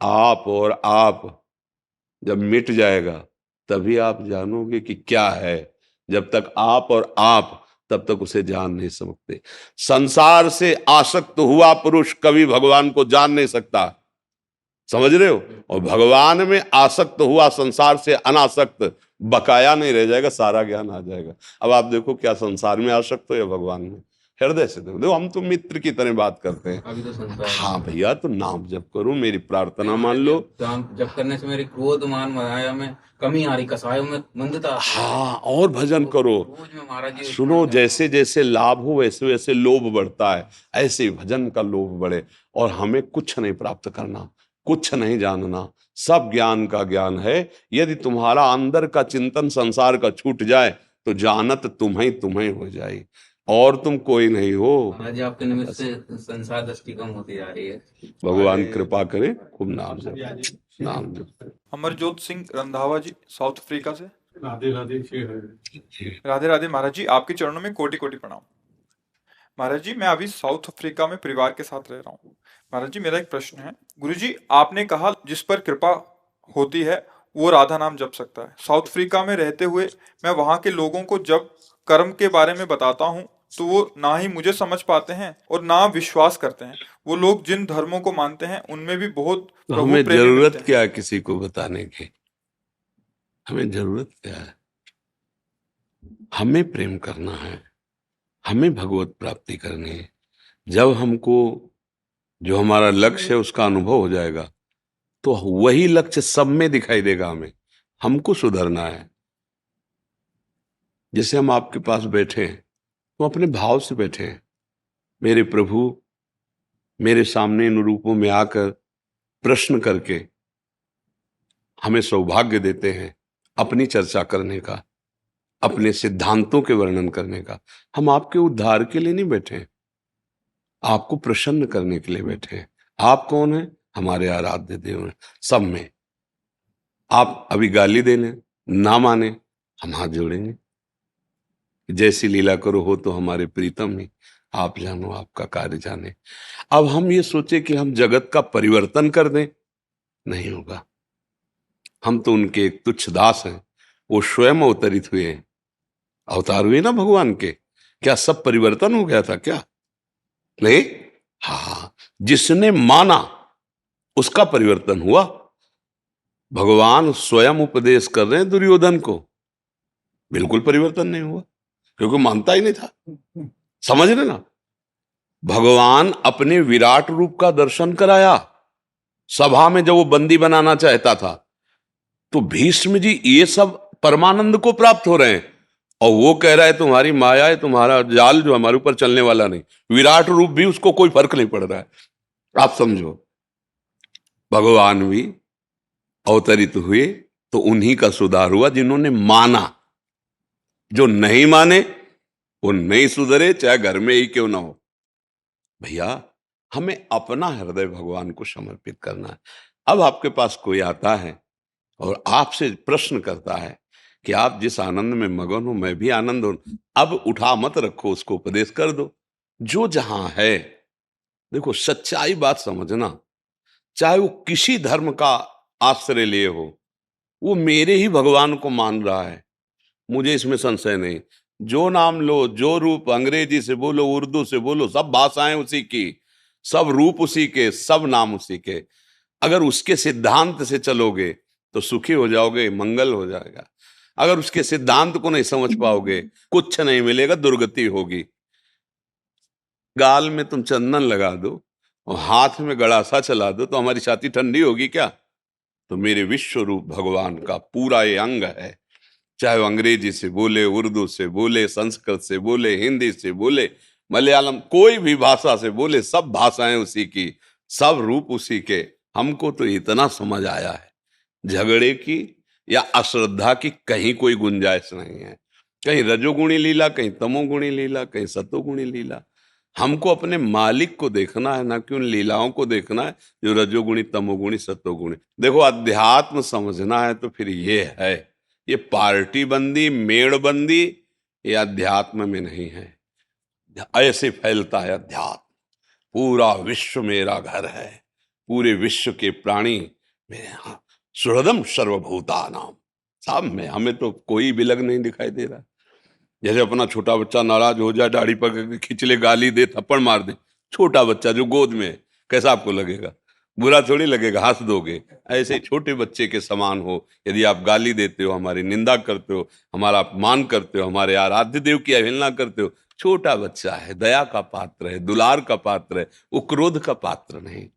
आप और आप जब मिट जाएगा तभी आप जानोगे कि क्या है। जब तक आप और आप, तब तक उसे जान नहीं सकते। संसार से आसक्त हुआ पुरुष कभी भगवान को जान नहीं सकता, समझ रहे हो। और भगवान में आसक्त हुआ संसार से अनासक्त बकाया नहीं रह जाएगा, सारा ज्ञान आ जाएगा। अब आप देखो, क्या संसार में आसक्त हो या भगवान में? हृदय से देखो। हम तो मित्र की तरह बात करते हैं। अभी तो संसार। हाँ भैया, तो नाम जप करो, मेरी प्रार्थना मान लो। जब करने से मेरी क्रोध मान माया में कमी आ रही, कसायों में मंदता। हाँ, और भजन करो। रोज में महाराज जी सुनो, जैसे जैसे लाभ हो वैसे वैसे लोभ बढ़ता है, ऐसे ही भजन का लोभ बढ़े। और हमें कुछ नहीं प्राप्त करना, कुछ नहीं जानना, सब ज्ञान का ज्ञान है। यदि तुम्हारा अंदर का चिंतन संसार का छूट जाए तो जानत तुम्हें हो जाए, और तुम कोई नहीं हो। महाराज जी, आपके निमित्त से संसार दृष्टि कम होती जा रही है। भगवान कृपा करे, खूब नाम जप, नाम जप। अमरजोत सिंह रंधावा जी, साउथ अफ्रीका से। राधे राधे राधे राधे महाराज जी, आपके चरणों में कोटि कोटि प्रणाम। महाराज जी, मैं अभी साउथ अफ्रीका में परिवार के साथ रह रहा हूँ। महाराज जी, मेरा एक प्रश्न है। गुरुजी, आपने कहा जिस पर कृपा होती है वो राधा नाम जप सकता है। साउथ अफ्रीका में रहते हुए मैं वहाँ के लोगों को जब कर्म के बारे में बताता हूँ तो वो ना ही मुझे समझ पाते हैं और ना विश्वास करते हैं। वो लोग जिन धर्मों को मानते हैं उनमें भी बहुत तो प्रभु हमें प्रेमी जरूरत मिलते हैं। क्या है किसी को बताने की? हमें जरूरत क्या है? हमें प्रेम करना है, हमें भगवत प्राप्ति करनी है। जब हमको जो हमारा लक्ष्य है उसका अनुभव हो जाएगा तो वही लक्ष्य सब में दिखाई देगा। हमें हमको सुधरना है। जैसे हम आपके पास बैठे हैं तो अपने भाव से बैठे हैं। मेरे प्रभु मेरे सामने इन रूपों में आकर प्रश्न करके हमें सौभाग्य देते हैं अपनी चर्चा करने का, अपने सिद्धांतों के वर्णन करने का। हम आपके उद्धार के लिए नहीं बैठे हैं, आपको प्रसन्न करने के लिए बैठे हैं। आप कौन हैं? हमारे आराध्य देव हैं सब में। आप अभी गाली दे लें, ना माने, हम हाथ जोड़ेंगे। जैसी लीला करो हो तो हमारे प्रीतम ही, आप जानो आपका कार्य जाने। अब हम ये सोचे कि हम जगत का परिवर्तन कर दें, नहीं होगा। हम तो उनके एक तुच्छ दास हैं, वो स्वयं अवतरित हुए हैं, अवतार हुए ना भगवान के। क्या सब परिवर्तन हो गया था क्या? नहीं। हाँ, जिसने माना उसका परिवर्तन हुआ। भगवान स्वयं उपदेश कर रहे हैं दुर्योधन को, बिल्कुल परिवर्तन नहीं हुआ, क्योंकि मानता ही नहीं था। समझ रहे ना? भगवान अपने विराट रूप का दर्शन कराया सभा में, जब वो बंदी बनाना चाहता था, तो भीष्म जी ये सब परमानंद को प्राप्त हो रहे हैं, और वो कह रहा है तुम्हारी माया है, तुम्हारा जाल जो हमारे ऊपर चलने वाला नहीं। विराट रूप भी उसको कोई फर्क नहीं पड़ रहा है। आप समझो, भगवान भी अवतरित हुए तो उन्हीं का सुधार हुआ जिन्होंने माना। जो नहीं माने वो नहीं सुधरे, चाहे घर में ही क्यों ना हो। भैया, हमें अपना हृदय भगवान को समर्पित करना है। अब आपके पास कोई आता है और आपसे प्रश्न करता है कि आप जिस आनंद में मगन हो मैं भी आनंद हूं, अब उठा मत रखो, उसको उपदेश कर दो जो जहां है। देखो, सच्चाई बात समझना, चाहे वो किसी धर्म का आश्रय लिए हो, वो मेरे ही भगवान को मान रहा है, मुझे इसमें संशय नहीं। जो नाम लो, जो रूप, अंग्रेजी से बोलो, उर्दू से बोलो, सब भाषाएं उसी की, सब रूप उसी के, सब नाम उसी के। अगर उसके सिद्धांत से चलोगे तो सुखी हो जाओगे, मंगल हो जाएगा। अगर उसके सिद्धांत को नहीं समझ पाओगे, कुछ नहीं मिलेगा, दुर्गति होगी। गाल में तुम चंदन लगा दो और हाथ में गड़ासा चला दो तो हमारी छाती ठंडी होगी क्या? तो मेरे विश्व रूप भगवान का पूरा ये अंग है, चाहे वो अंग्रेजी से बोले, उर्दू से बोले, संस्कृत से बोले, हिंदी से बोले, मलयालम, कोई भी भाषा से बोले, सब भाषाएं उसी की, सब रूप उसी के। हमको तो इतना समझ आया है, झगड़े की या अश्रद्धा की कहीं कोई गुंजाइश नहीं है। कहीं रजोगुणी लीला, कहीं तमोगुणी लीला, कहीं सतोगुणी लीला। हमको अपने मालिक को देखना है, ना कि उन लीलाओं को देखना है जो रजोगुणी, तमोगुणी, सतोगुणी। देखो, अध्यात्म समझना है तो फिर ये है, ये पार्टी बंदी, मेड़ बंदी, ये अध्यात्म में नहीं है। ऐसे फैलता है अध्यात्म, पूरा विश्व मेरा घर है, पूरे विश्व के प्राणी मेरे यहाँ, सुहृदम सर्वभूतानाम। साहब में हमें तो कोई विलग नहीं दिखाई दे रहा। जैसे अपना छोटा बच्चा नाराज हो जाए, दाढ़ी पकड़ के खींच ले, गाली दे, थप्पड़ मार दे, छोटा बच्चा जो गोद में है, कैसा आपको लगेगा? बुरा थोड़ी लगेगा, हंस दोगे। ऐसे ही छोटे बच्चे के समान हो। यदि आप गाली देते हो, हमारी निंदा करते हो, हमारा अपमान करते हो, हमारे आराध्य देव की अवहेलना करते हो, छोटा बच्चा है, दया का पात्र है, दुलार का पात्र है, वो क्रोध का पात्र नहीं।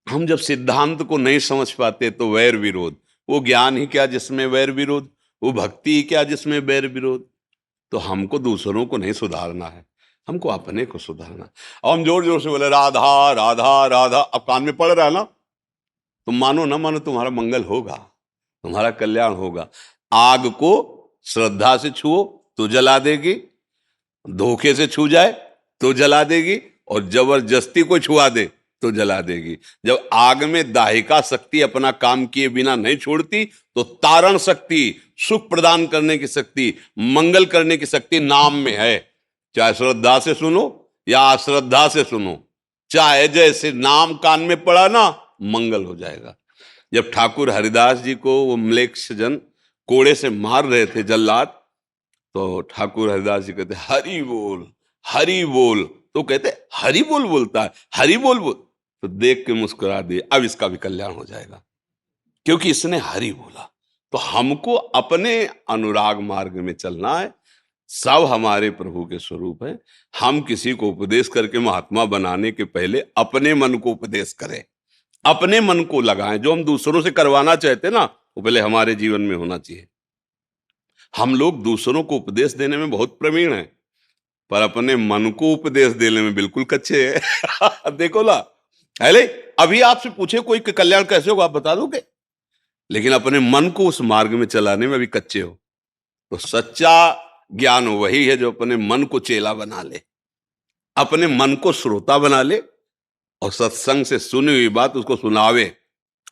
हम जब सिद्धांत को नहीं समझ पाते तो वैर विरोध, वो ज्ञान ही क्या जिसमें वैर विरोध, वो भक्ति ही क्या जिसमें वैर विरोध। तो हमको दूसरों को नहीं सुधारना है, हमको अपने को सुधारना। और हम जोर जोर से बोले राधा राधा राधा, अब कान में पड़ रहा है ना, तुम मानो ना मानो, तुम्हारा मंगल होगा, तुम्हारा कल्याण होगा। आग को श्रद्धा से छुओ तो जला देगी, धोखे से छू जाए तो जला देगी, और जबरदस्ती को छुआ दे तो जला देगी। जब आग में दाहिका शक्ति अपना काम किए बिना नहीं छोड़ती, तो तारण शक्ति, सुख प्रदान करने की शक्ति, मंगल करने की शक्ति नाम में है। चाहे श्रद्धा से सुनो या अश्रद्धा से सुनो, चाहे जैसे नाम कान में पड़ा ना, मंगल हो जाएगा। जब ठाकुर हरिदास जी को वो म्लेच्छ जन कोड़े से मार रहे थे, जल्लाद, तो ठाकुर हरिदास जी कहते हरि बोल, हरि बोल। तो कहते हरि बोल बोलता है, हरि बोल बोल। तो देख के मुस्कुरा दिए, अब इसका भी कल्याण हो जाएगा, क्योंकि इसने हरि बोला। तो हमको अपने अनुराग मार्ग में चलना है। सब हमारे प्रभु के स्वरूप है। हम किसी को उपदेश करके महात्मा बनाने के पहले अपने मन को उपदेश करें, अपने मन को लगाएं। जो हम दूसरों से करवाना चाहते ना, वो पहले हमारे जीवन में होना चाहिए। हम लोग दूसरों को उपदेश देने में बहुत प्रवीण हैं, पर अपने मन को उपदेश देने में बिल्कुल कच्चे हैं। देखो ना, अरे अभी आपसे पूछे कोई कि कल्याण कैसे होगा, आप बता दोगे, लेकिन अपने मन को उस मार्ग में चलाने में अभी कच्चे हो। तो सच्चा ज्ञान वही है जो अपने मन को चेला बना ले, अपने मन को श्रोता बना ले, और सत्संग से सुनी हुई बात उसको सुनावे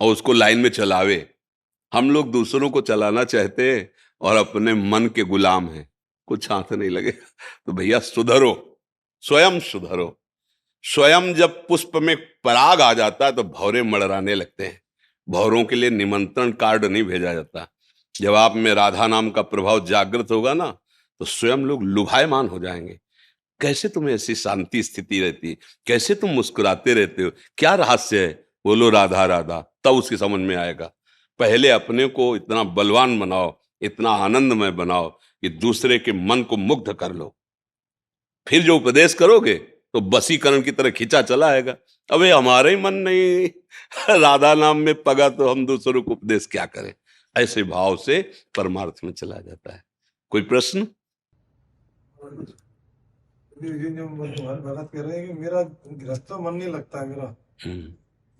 और उसको लाइन में चलावे। हम लोग दूसरों को चलाना चाहते हैं और अपने मन के गुलाम हैं। कुछ हाथ नहीं लगेगा। तो भैया सुधरो, स्वयं सुधरो। स्वयं जब पुष्प में पराग आ जाता है तो भौरे मड़राने लगते हैं। भौरों के लिए निमंत्रण कार्ड नहीं भेजा जाता। जब आप में राधा नाम का प्रभाव जागृत होगा ना, तो स्वयं लोग लुभायमान हो जाएंगे। कैसे तुम्हें ऐसी शांति स्थिति रहती है, कैसे तुम मुस्कुराते रहते हो, क्या रहस्य है? बोलो राधा राधा, तब उसकी समझ में आएगा। पहले अपने को इतना बलवान बनाओ, इतना आनंदमय बनाओ कि दूसरे के मन को मुग्ध कर लो। फिर जो उपदेश करोगे तो बसीकरण की तरह खींचा चला आएगा। अबे हमारा ही मन नहीं राधा नाम में पगा तो हम दूसरों को उपदेश क्या करें। ऐसे भाव से परमार्थ में चला जाता है। कोई प्रश्न? जो तुम्हारे भगत कह रहे हैं कि मेरा गृहस्थ मन नहीं लगता है मेरा,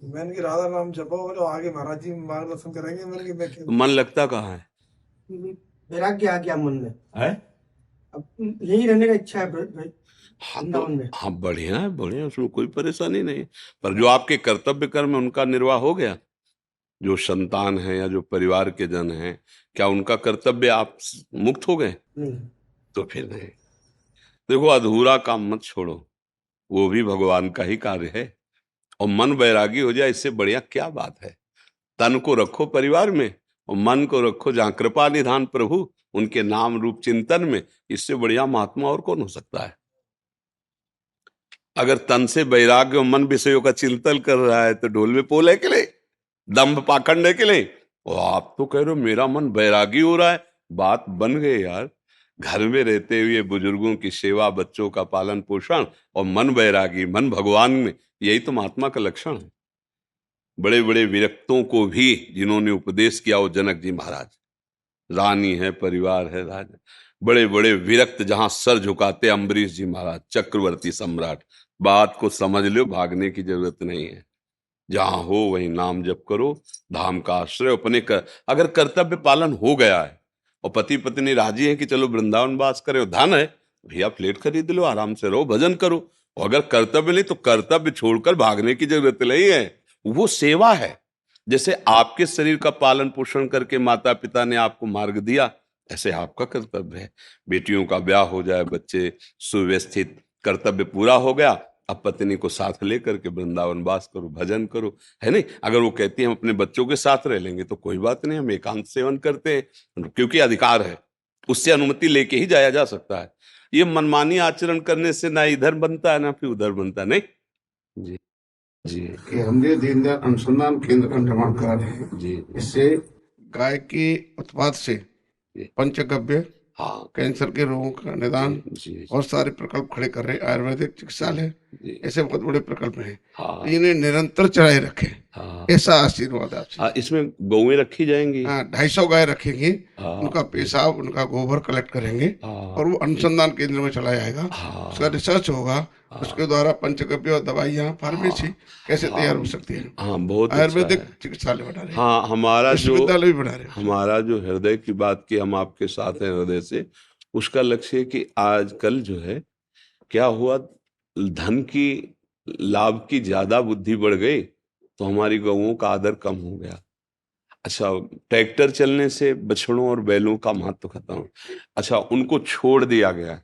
मैंने कि राधा नाम जपो और आगे महाराज जी मार्गदर्शन करेंगे। मैंने कि मैं तो मन लगता कहाँ है? वैराग्य आ गया मन में, है? अब यही रहने का इच्छा है हाँ वृंदावन में। हाँ, बढ़िया है, बढ़िया, उसमें कोई परेशानी नहीं। पर जो आपके कर्तव्य कर्म है उनका निर्वाह हो गया। जो संतान है या जो परिवार के जन हैं, क्या उनका कर्तव्य आप मुक्त हो गए? नहीं, तो फिर नहीं। देखो, अधूरा काम मत छोड़ो, वो भी भगवान का ही कार्य है। और मन वैरागी हो जाए, इससे बढ़िया क्या बात है। तन को रखो परिवार में और मन को रखो जहां कृपा निधान प्रभु, उनके नाम रूप चिंतन में। इससे बढ़िया महात्मा और कौन हो सकता है? अगर तन से वैराग्य और मन विषयों का चिंतन कर रहा है तो ढोल में पोल है के लिए, दम्भ पाखंड है के लिए। और आप तो कह रहे हो मेरा मन वैरागी हो रहा है। बात बन गई यार। घर में रहते हुए बुजुर्गों की सेवा, बच्चों का पालन पोषण और मन वैरागी, मन भगवान में, यही तो महात्मा का लक्षण है। बड़े बड़े विरक्तों को भी जिन्होंने उपदेश किया, वो जनक जी महाराज, रानी है, परिवार है, राजा, बड़े बड़े विरक्त जहां सर झुकाते अम्बरीश जी महाराज, चक्रवर्ती सम्राट। बात को समझ लो, भागने की जरूरत नहीं है। जहां हो वहीं नाम जप करो, धाम का आश्रय अपने कर। अगर कर्तव्य पालन हो गया है और पति पत्नी राजी है कि चलो वृंदावन वास करे, धन है, भैया फ्लैट खरीद लो, आराम से रहो, भजन करो। और अगर कर्तव्य नहीं तो कर्तव्य छोड़कर भागने की जरूरत नहीं है। वो सेवा है। जैसे आपके शरीर का पालन पोषण करके माता पिता ने आपको मार्ग दिया, ऐसे आपका कर्तव्य है। बेटियों का ब्याह हो जाए, बच्चे सुव्यवस्थित, कर्तव्य पूरा हो गया, अब पत्नी को साथ लेकर के वृंदावन वास करो, भजन करो, है नहीं? अगर वो कहती है हम अपने बच्चों के साथ रह लेंगे तो कोई बात नहीं, हम एकांत सेवन करते हैं, क्योंकि अधिकार है, उससे अनुमति लेके ही जाया जा सकता है। ये मनमानी आचरण करने से ना इधर बनता है ना फिर उधर बनता है। नहीं जी जी कि हम ये दीनदयाल अनुसंधान केंद्र का निर्माण करा रहे हैं। जी इससे गाय के उत्पाद से पंचगव्य, हाँ कैंसर के रोगों का निदान, जी बहुत सारे प्रकल्प खड़े कर रहे हैं। आयुर्वेदिक चिकित्सालय, जी ऐसे बहुत बड़े प्रकल्प हैं। हाँ तो इन्हें निरंतर चलाए रखें, हाँ ऐसा आशीर्वाद आपसे। हाँ। इसमें गौएं रखी जाएंगी। हाँ, 250 गाय रखेंगे, हाँ उनका पेशाब, उनका गोबर कलेक्ट करेंगे हाँ और वो अनुसंधान केंद्र में चला जाएगा। हाँ उसका रिसर्च होगा, उसके द्वारा पंचगव्य और दवाइयाँ, फार्मेसी कैसे तैयार हो सकती है। हाँ, बहुत अच्छा आयुर्वेदिक है। चिकित्सालय बना रहे हैं, हाँ, हमारा जो विश्वविद्यालय भी बना रहे हैं। हमारा जो हृदय की बात की, हम आपके साथ हैं हृदय से। उसका लक्ष्य है कि आजकल जो है क्या हुआ, धन की, लाभ की ज्यादा बुद्धि बढ़ गई तो हमारी गौओं का आदर कम हो गया। अच्छा, ट्रैक्टर चलने से बछड़ों और बैलों का महत्व खत्म। अच्छा, उनको छोड़ दिया गया है,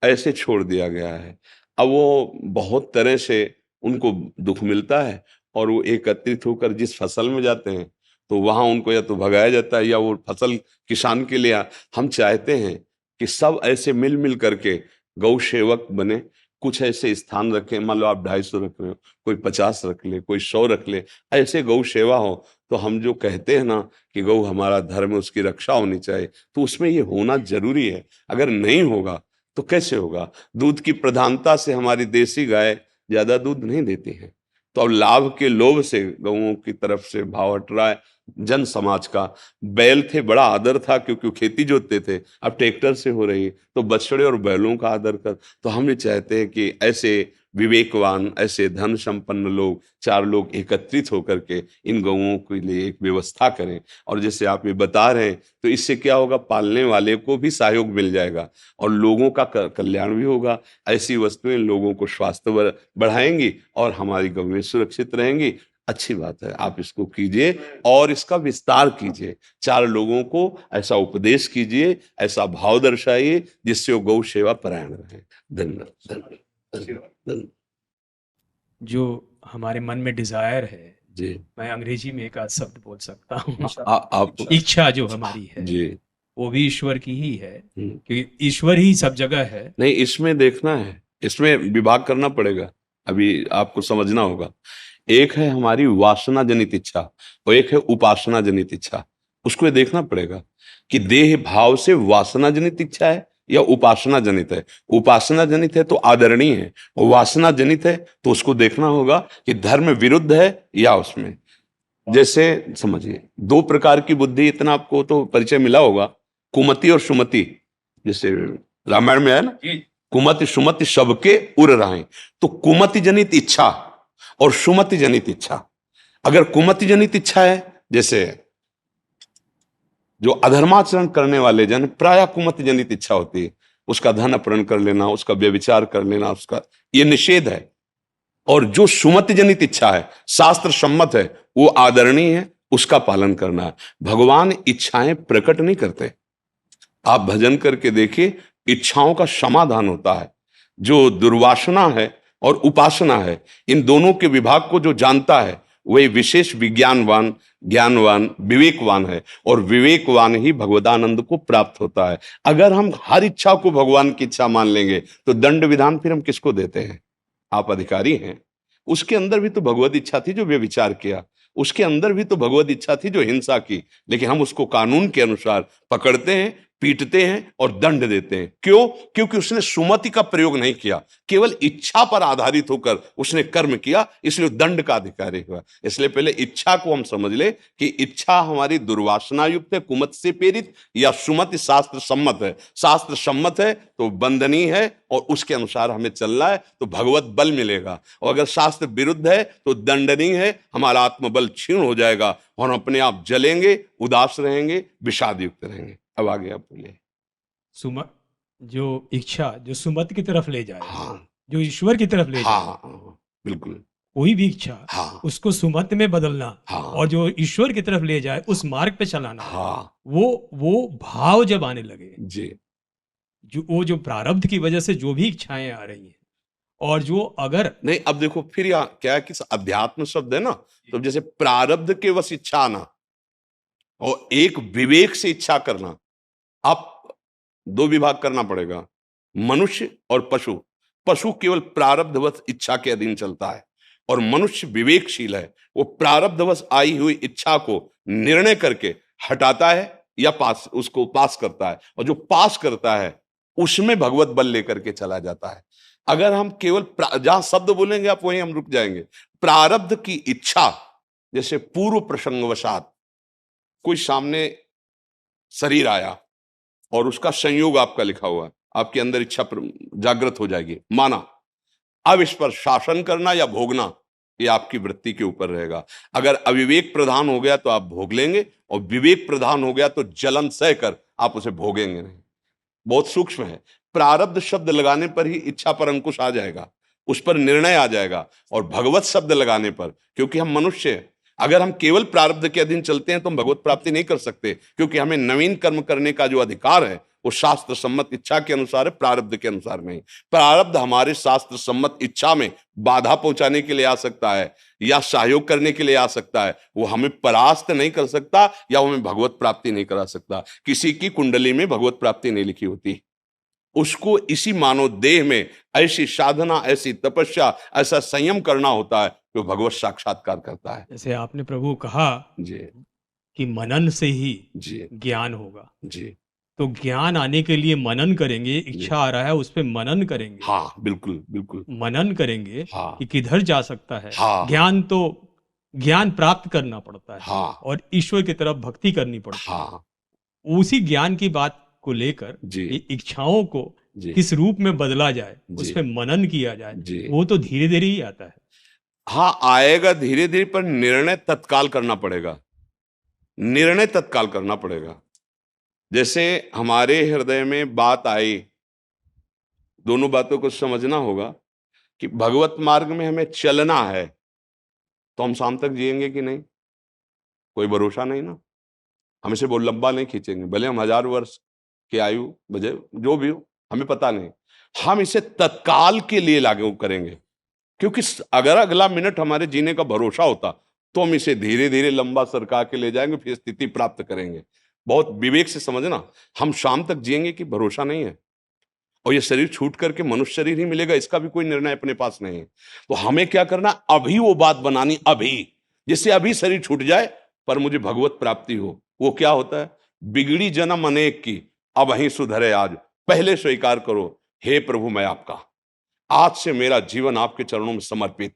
ऐसे छोड़ दिया गया है। अब वो बहुत तरह से उनको दुख मिलता है और वो एकत्रित होकर जिस फसल में जाते हैं तो वहां उनको या तो भगाया जाता है या वो फसल किसान के लिए। हम चाहते हैं कि सब ऐसे मिल मिल करके गौ सेवक बने। कुछ ऐसे स्थान रखें, मान लो आप 250 रख रहे हो, कोई 50 रख ले, कोई 100 रख ले, ऐसे गौ सेवा हो। तो हम जो कहते हैं ना कि गौ हमारा धर्म है, उसकी रक्षा होनी चाहिए, तो उसमें ये होना जरूरी है। अगर नहीं होगा तो कैसे होगा? दूध की प्रधानता से हमारी देसी गाय ज्यादा दूध नहीं देती है। तो अब लाभ के लोभ से गौओं की तरफ से भाव हट रहा है। जन समाज का बैल थे, बड़ा आदर था क्योंकि वो खेती जोतते थे, अब ट्रैक्टर से हो रही है तो बछड़े और बैलों का आदर कर। तो हम ये चाहते हैं कि ऐसे विवेकवान, ऐसे धन संपन्न लोग, 4 लोग एकत्रित होकर के इन गौओं के लिए एक व्यवस्था करें। और जैसे आप ये बता रहे हैं तो इससे क्या होगा, पालने वाले को भी सहयोग मिल जाएगा और लोगों का कल्याण भी होगा। ऐसी वस्तुएं लोगों को स्वास्थ्य बढ़ाएंगी और हमारी गौएं सुरक्षित रहेंगी। अच्छी बात है, आप इसको कीजिए और इसका विस्तार कीजिए, 4 लोगों को ऐसा उपदेश कीजिए, ऐसा भाव दर्शाइए जिससे वो गौ सेवा परायण रहे। धन्यवाद, धन्यवाद, धन्यवाद, धन्यवाद। जो हमारे मन में डिजायर है, जी मैं अंग्रेजी में एक आध शब्द बोल सकता हूँ, आप इच्छा जो हमारी है जी वो भी ईश्वर की ही है, हम्म। क्योंकि ईश्वर ही सब जगह है। नहीं, इसमें देखना है, इसमें विभाग करना पड़ेगा, अभी आपको समझना होगा। एक है हमारी वासना जनित इच्छा और एक है उपासना जनित इच्छा। उसको ये देखना पड़ेगा कि देह भाव से वासना जनित इच्छा है या उपासना जनित है। उपासना जनित है तो आदरणीय है, और वासना जनित है तो उसको देखना होगा कि धर्म विरुद्ध है या उसमें। जैसे समझिए 2 प्रकार की बुद्धि, इतना आपको तो परिचय मिला होगा, कुमति और सुमति। जैसे रामायण में है ना, कुमति सुमति सबके उर राहें। तो कुमति जनित इच्छा और सुमति जनित इच्छा, अगर कुमति जनित इच्छा है, जैसे जो अधर्माचरण करने वाले जन प्राय कुमति जनित इच्छा होती है, उसका धन अपहरण कर लेना, उसका व्यभिचार कर लेना, उसका ये निषेध है। और जो सुमति जनित इच्छा है, शास्त्र सम्मत है, वो आदरणीय है, उसका पालन करना है। भगवान इच्छाएं प्रकट नहीं करते, आप भजन करके देखिए, इच्छाओं का समाधान होता है। जो दुर्वासना है और उपासना है, इन दोनों के विभाग को जो जानता है वही विशेष विज्ञानवान, ज्ञानवान, विवेकवान है, और विवेकवान ही भगवदानंद को प्राप्त होता है। अगर हम हर इच्छा को भगवान की इच्छा मान लेंगे तो दंड विधान फिर हम किसको देते हैं? आप अधिकारी हैं, उसके अंदर भी तो भगवत इच्छा थी जो व्यभिचार किया, उसके अंदर भी तो भगवत इच्छा थी जो हिंसा की, लेकिन हम उसको कानून के अनुसार पकड़ते हैं, पीटते हैं और दंड देते हैं। क्यों? क्योंकि उसने सुमति का प्रयोग नहीं किया, केवल इच्छा पर आधारित होकर उसने कर्म किया, इसलिए दंड का अधिकारी हुआ। इसलिए पहले इच्छा को हम समझ ले कि इच्छा हमारी दुर्वासना युक्त है, कुमत से प्रेरित, या सुमति शास्त्र सम्मत है। शास्त्र सम्मत है तो बंधनीय है और उसके अनुसार हमें चलना है तो भगवत बल मिलेगा, और अगर शास्त्र विरुद्ध है तो दंडनीय है, हमारा आत्मबल क्षीण हो जाएगा और हम अपने आप जलेंगे, उदास रहेंगे, विषाद युक्त रहेंगे। अब आगे आप बोलिए। सुमत जो इच्छा जो सुमत की तरफ ले जाए, हाँ जो ईश्वर की तरफ ले जाए, हाँ बिल्कुल, कोई भी इच्छा हाँ उसको सुमत में बदलना, हाँ और जो ईश्वर की तरफ ले जाए उस मार्ग पे चलाना, हाँ वो भाव जब आने लगे, जी, जो प्रारब्ध की वजह से जो भी इच्छाएं आ रही हैं, और जो अगर नहीं, अब देखो फिर यहाँ क्या है कि अध्यात्म शब्द है ना, तो जैसे प्रारब्ध के वश इच्छा आना और एक विवेक से इच्छा करना, आप 2 विभाग करना पड़ेगा, मनुष्य और पशु। पशु केवल प्रारब्धवश इच्छा के अधीन चलता है, और मनुष्य विवेकशील है, वो प्रारब्धवश आई हुई इच्छा को निर्णय करके हटाता है या उसको पास करता है, और जो पास करता है उसमें भगवत बल लेकर के चला जाता है। अगर हम केवल जहां शब्द बोलेंगे आप वहीं हम रुक जाएंगे। प्रारब्ध की इच्छा, जैसे पूर्व प्रसंगवशात कोई सामने शरीर आया और उसका संयोग आपका लिखा हुआ है, आपके अंदर इच्छा जागृत हो जाएगी, माना अब इस पर शासन करना या भोगना, ये आपकी वृत्ति के ऊपर रहेगा। अगर अविवेक प्रधान हो गया तो आप भोग लेंगे, और विवेक प्रधान हो गया तो जलन सहकर आप उसे भोगेंगे नहीं। बहुत सूक्ष्म है। प्रारब्ध शब्द लगाने पर ही इच्छा पर अंकुश आ जाएगा, उस पर निर्णय आ जाएगा, और भगवत शब्द लगाने पर, क्योंकि हम मनुष्य हैं, अगर हम केवल प्रारब्ध के अधीन चलते हैं तो हम भगवत प्राप्ति नहीं कर सकते, क्योंकि हमें नवीन कर्म करने का जो अधिकार है वो शास्त्र सम्मत इच्छा के अनुसार है, प्रारब्ध के अनुसार नहीं। प्रारब्ध हमारे शास्त्र सम्मत इच्छा में बाधा पहुंचाने के लिए आ सकता है या सहयोग करने के लिए आ सकता है, वो हमें परास्त नहीं कर सकता या हमें भगवत प्राप्ति नहीं करा सकता। किसी की कुंडली में भगवत प्राप्ति नहीं लिखी होती, उसको इसी मानव देह में ऐसी साधना, ऐसी तपस्या, ऐसा संयम करना होता है जो भगवत साक्षात्कार करता है। जैसे आपने प्रभु कहा जी कि मनन से ही जी ज्ञान होगा, जी, तो ज्ञान आने के लिए मनन करेंगे, इच्छा आ रहा है उस पे मनन करेंगे, हाँ बिल्कुल बिल्कुल, मनन करेंगे हाँ कि किधर जा सकता है। हाँ ज्ञान प्राप्त करना पड़ता है, हाँ और ईश्वर की तरफ भक्ति करनी पड़ती है। हाँ उसी ज्ञान की बात को लेकर जी ये इच्छाओं को जी किस रूप में बदला जाए, उस जी पे मनन किया जाए, जी, वो तो धीरे धीरे ही आता है। हाँ आएगा धीरे धीरे, पर निर्णय तत्काल करना पड़ेगा, निर्णय तत्काल करना पड़ेगा। जैसे हमारे हृदय में बात आई, दोनों बातों को समझना होगा कि भगवत मार्ग में हमें चलना है, तो हम शाम तक जिएंगे कि नहीं, कोई भरोसा नहीं ना। हम इसे बहुत लंबा नहीं खींचेंगे, भले हम 1000 वर्ष की आयु बजे जो भी हो, हमें पता नहीं। हम इसे तत्काल के लिए लागू करेंगे, क्योंकि अगर अगला मिनट हमारे जीने का भरोसा होता तो हम इसे धीरे धीरे लंबा सरका के ले जाएंगे, फिर स्थिति प्राप्त करेंगे। बहुत विवेक से समझना, हम शाम तक जिएंगे कि भरोसा नहीं है, और ये शरीर छूट करके मनुष्य शरीर ही मिलेगा, इसका भी कोई निर्णय अपने पास नहीं है। तो हमें क्या करना, अभी वो बात बनानी, अभी, जिससे अभी शरीर छूट जाए पर मुझे भगवत प्राप्ति हो। वो क्या होता है, बिगड़ी जन्म अनेक की, अब वहीं सुधरे आज, पहले स्वीकार करो, हे प्रभु मैं आपका, आज से मेरा जीवन आपके चरणों में समर्पित,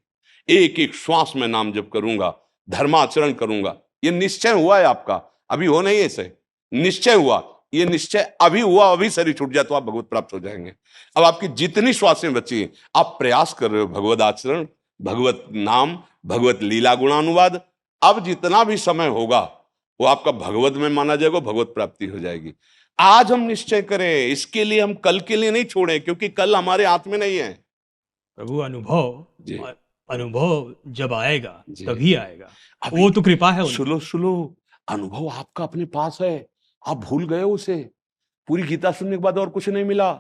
एक एक श्वास में नाम जप करूंगा, धर्माचरण करूंगा। ये निश्चय हुआ है आपका, अभी हो नहीं ऐसे, निश्चय हुआ, ये निश्चय अभी हुआ, अभी शरीर छूट जाए तो आप भगवत प्राप्त हो जाएंगे। अब आपकी जितनी श्वासें बची, आप प्रयास कर रहे हो भगवत आचरण, भगवत नाम, भगवत लीला गुणानुवाद, अब जितना भी समय होगा वो आपका भगवत में माना जाएगा, भगवत प्राप्ति हो जाएगी। आज हम निश्चय करें, इसके लिए हम कल के लिए नहीं छोड़ें, क्योंकि कल हमारे हाथ में नहीं है। प्रभु अनुभव, अनुभव जब आएगा जी। तभी आएगा, वो तो कृपा है उनकी। सुनो सुनो, अनुभव आपका अपने पास है, आप भूल गए उसे। पूरी गीता सुनने के बाद और कुछ नहीं मिला।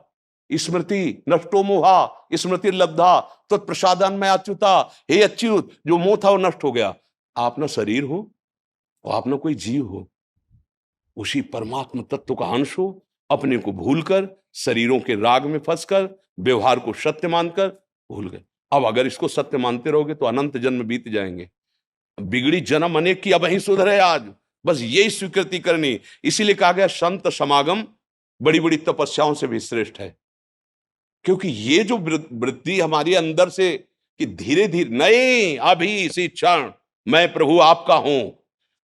स्मृति नष्टो मोहा स्मृति लब्धा तो प्रसादान में अच्युता, हे अच्युत, जो मोह था वो नष्ट हो गया। आप ना शरीर हो और आप ना कोई जीव हो, उसी परमात्मा तत्व का अंश हो। अपने को भूलकर, शरीरों के राग में फंसकर, व्यवहार को सत्य मानकर भूल गए। अब अगर इसको सत्य मानते रहोगे तो अनंत जन्म बीत जाएंगे। बिगड़ी जन्म अनेक की, अब वहीं सुधरे आज, बस यही स्वीकृति करनी। इसीलिए कहा गया संत समागम बड़ी बड़ी तपस्याओं से भी श्रेष्ठ है, क्योंकि ये जो वृत्ति हमारी अंदर से कि धीरे धीरे, नहीं, अभी इसी क्षण मैं प्रभु आपका हूं,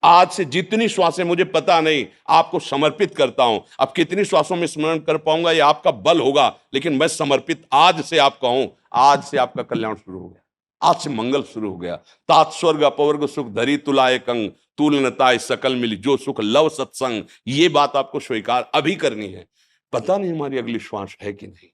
आज से जितनी श्वासें मुझे पता नहीं, आपको समर्पित करता हूं। अब कितनी श्वासों में स्मरण कर पाऊंगा ये आपका बल होगा, लेकिन मैं समर्पित आज से आपका हूं। आज से आपका कल्याण शुरू हो गया, आज से मंगल शुरू हो गया। तात स्वर्ग अपवर्ग सुख धरी तुलाए कंग, तुलनताय सकल मिली जो सुख लव सत्संग। ये बात आपको स्वीकार अभी करनी है। पता नहीं हमारी अगली श्वास है कि नहीं,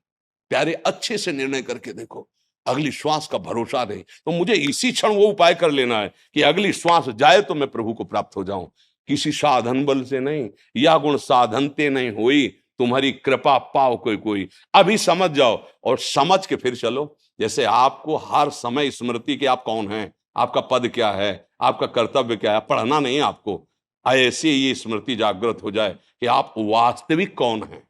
प्यारे अच्छे से निर्णय करके देखो, अगली श्वास का भरोसा नहीं तो मुझे इसी क्षण वो उपाय कर लेना है कि अगली श्वास जाए तो मैं प्रभु को प्राप्त हो जाऊं, किसी साधन बल से नहीं, या गुण साधनते नहीं हुई, तुम्हारी कृपा पाओ कोई कोई। अभी समझ जाओ और समझ के फिर चलो। जैसे आपको हर समय स्मृति कि आप कौन हैं, आपका पद क्या है, आपका कर्तव्य क्या है, पढ़ना नहीं आपको, ऐसे ये स्मृति जागृत हो जाए कि आप वास्तविक कौन हैं।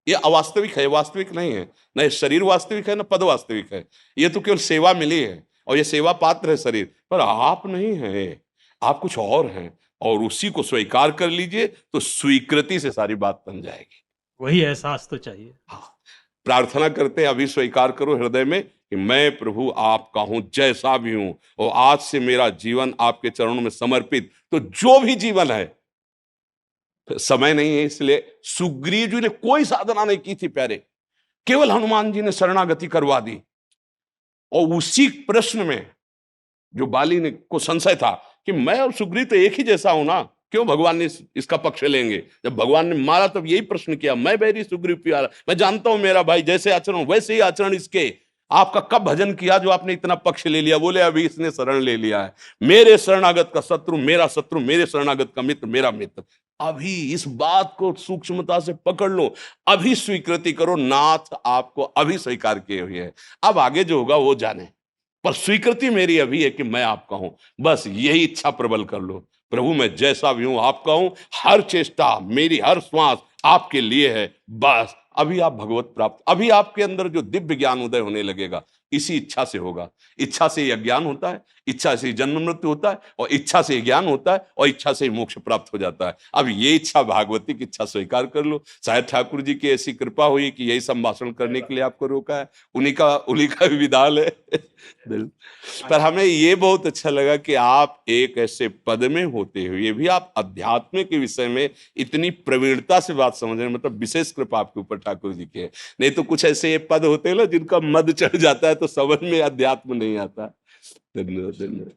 ये अवास्तविक है, वास्तविक नहीं है। न शरीर वास्तविक है, न पद वास्तविक है। ये तो केवल सेवा मिली है और ये सेवा पात्र है शरीर, पर आप नहीं हैं, आप कुछ और हैं। और उसी को स्वीकार कर लीजिए तो स्वीकृति से सारी बात बन जाएगी। वही एहसास तो चाहिए। हाँ, प्रार्थना करते हैं, अभी स्वीकार करो हृदय में कि मैं प्रभु आपका हूं, जैसा भी हूं, और आज से मेरा जीवन आपके चरणों में समर्पित। तो जो भी जीवन है, समय नहीं है इसलिए सुग्रीव जी ने कोई साधना नहीं की थी प्यारे, केवल हनुमान जी ने शरणागति करवा दी। और उसी प्रश्न में जो बाली ने को संशय था कि मैं और सुग्रीव तो एक ही जैसा हूं ना, क्यों भगवान ने इसका पक्ष लेंगे। जब भगवान ने मारा तब यही प्रश्न किया, मैं बैरी सुग्रीव प्यारा, मैं जानता हूं मेरा भाई जैसे आचरण वैसे ही आचरण इसके। आपका कब भजन किया जो आपने इतना पक्ष ले लिया। बोले अभी इसने शरण ले लिया है। मेरे शरणागत का शत्रु मेरा शत्रु, मेरे शरणागत का मित्र मेरा मित्र। अभी इस बात को सूक्ष्मता से पकड़ लो, अभी स्वीकृति करो, नाथ आपको अभी स्वीकार किए हुए है। अब आगे जो होगा वो जाने, पर स्वीकृति मेरी अभी है कि मैं आपका हूं। बस यही इच्छा प्रबल कर लो, प्रभु मैं जैसा भी हूं आपका हूं, हर चेष्टा मेरी, हर श्वास आपके लिए है। बस अभी आप भगवत प्राप्त, अभी आपके अंदर जो दिव्य ज्ञान उदय होने लगेगा, इसी इच्छा से होगा। इच्छा से यह ज्ञान होता है, इच्छा से जन्म मृत्यु होता है, और इच्छा से ज्ञान होता है, और इच्छा से मोक्ष प्राप्त हो जाता है। अब ये इच्छा भागवती की इच्छा स्वीकार कर लो। शायद ठाकुर जी की ऐसी कृपा हुई कि यही संभाषण करने के लिए आपको रोका है, उन्हीं का भी विधान है। पर हमें ये बहुत अच्छा लगा कि आप एक ऐसे पद में होते हुए भी आप अध्यात्म के विषय में इतनी प्रवीणता से बात समझ रहे हैं, मतलब विशेष कृपा आपके ऊपर ठाकुर जी की है। नहीं तो कुछ ऐसे पद होते हैं ना जिनका मद चढ़ जाता है तो समझ में अध्यात्म नहीं आता। धन्यवाद धन्यवाद।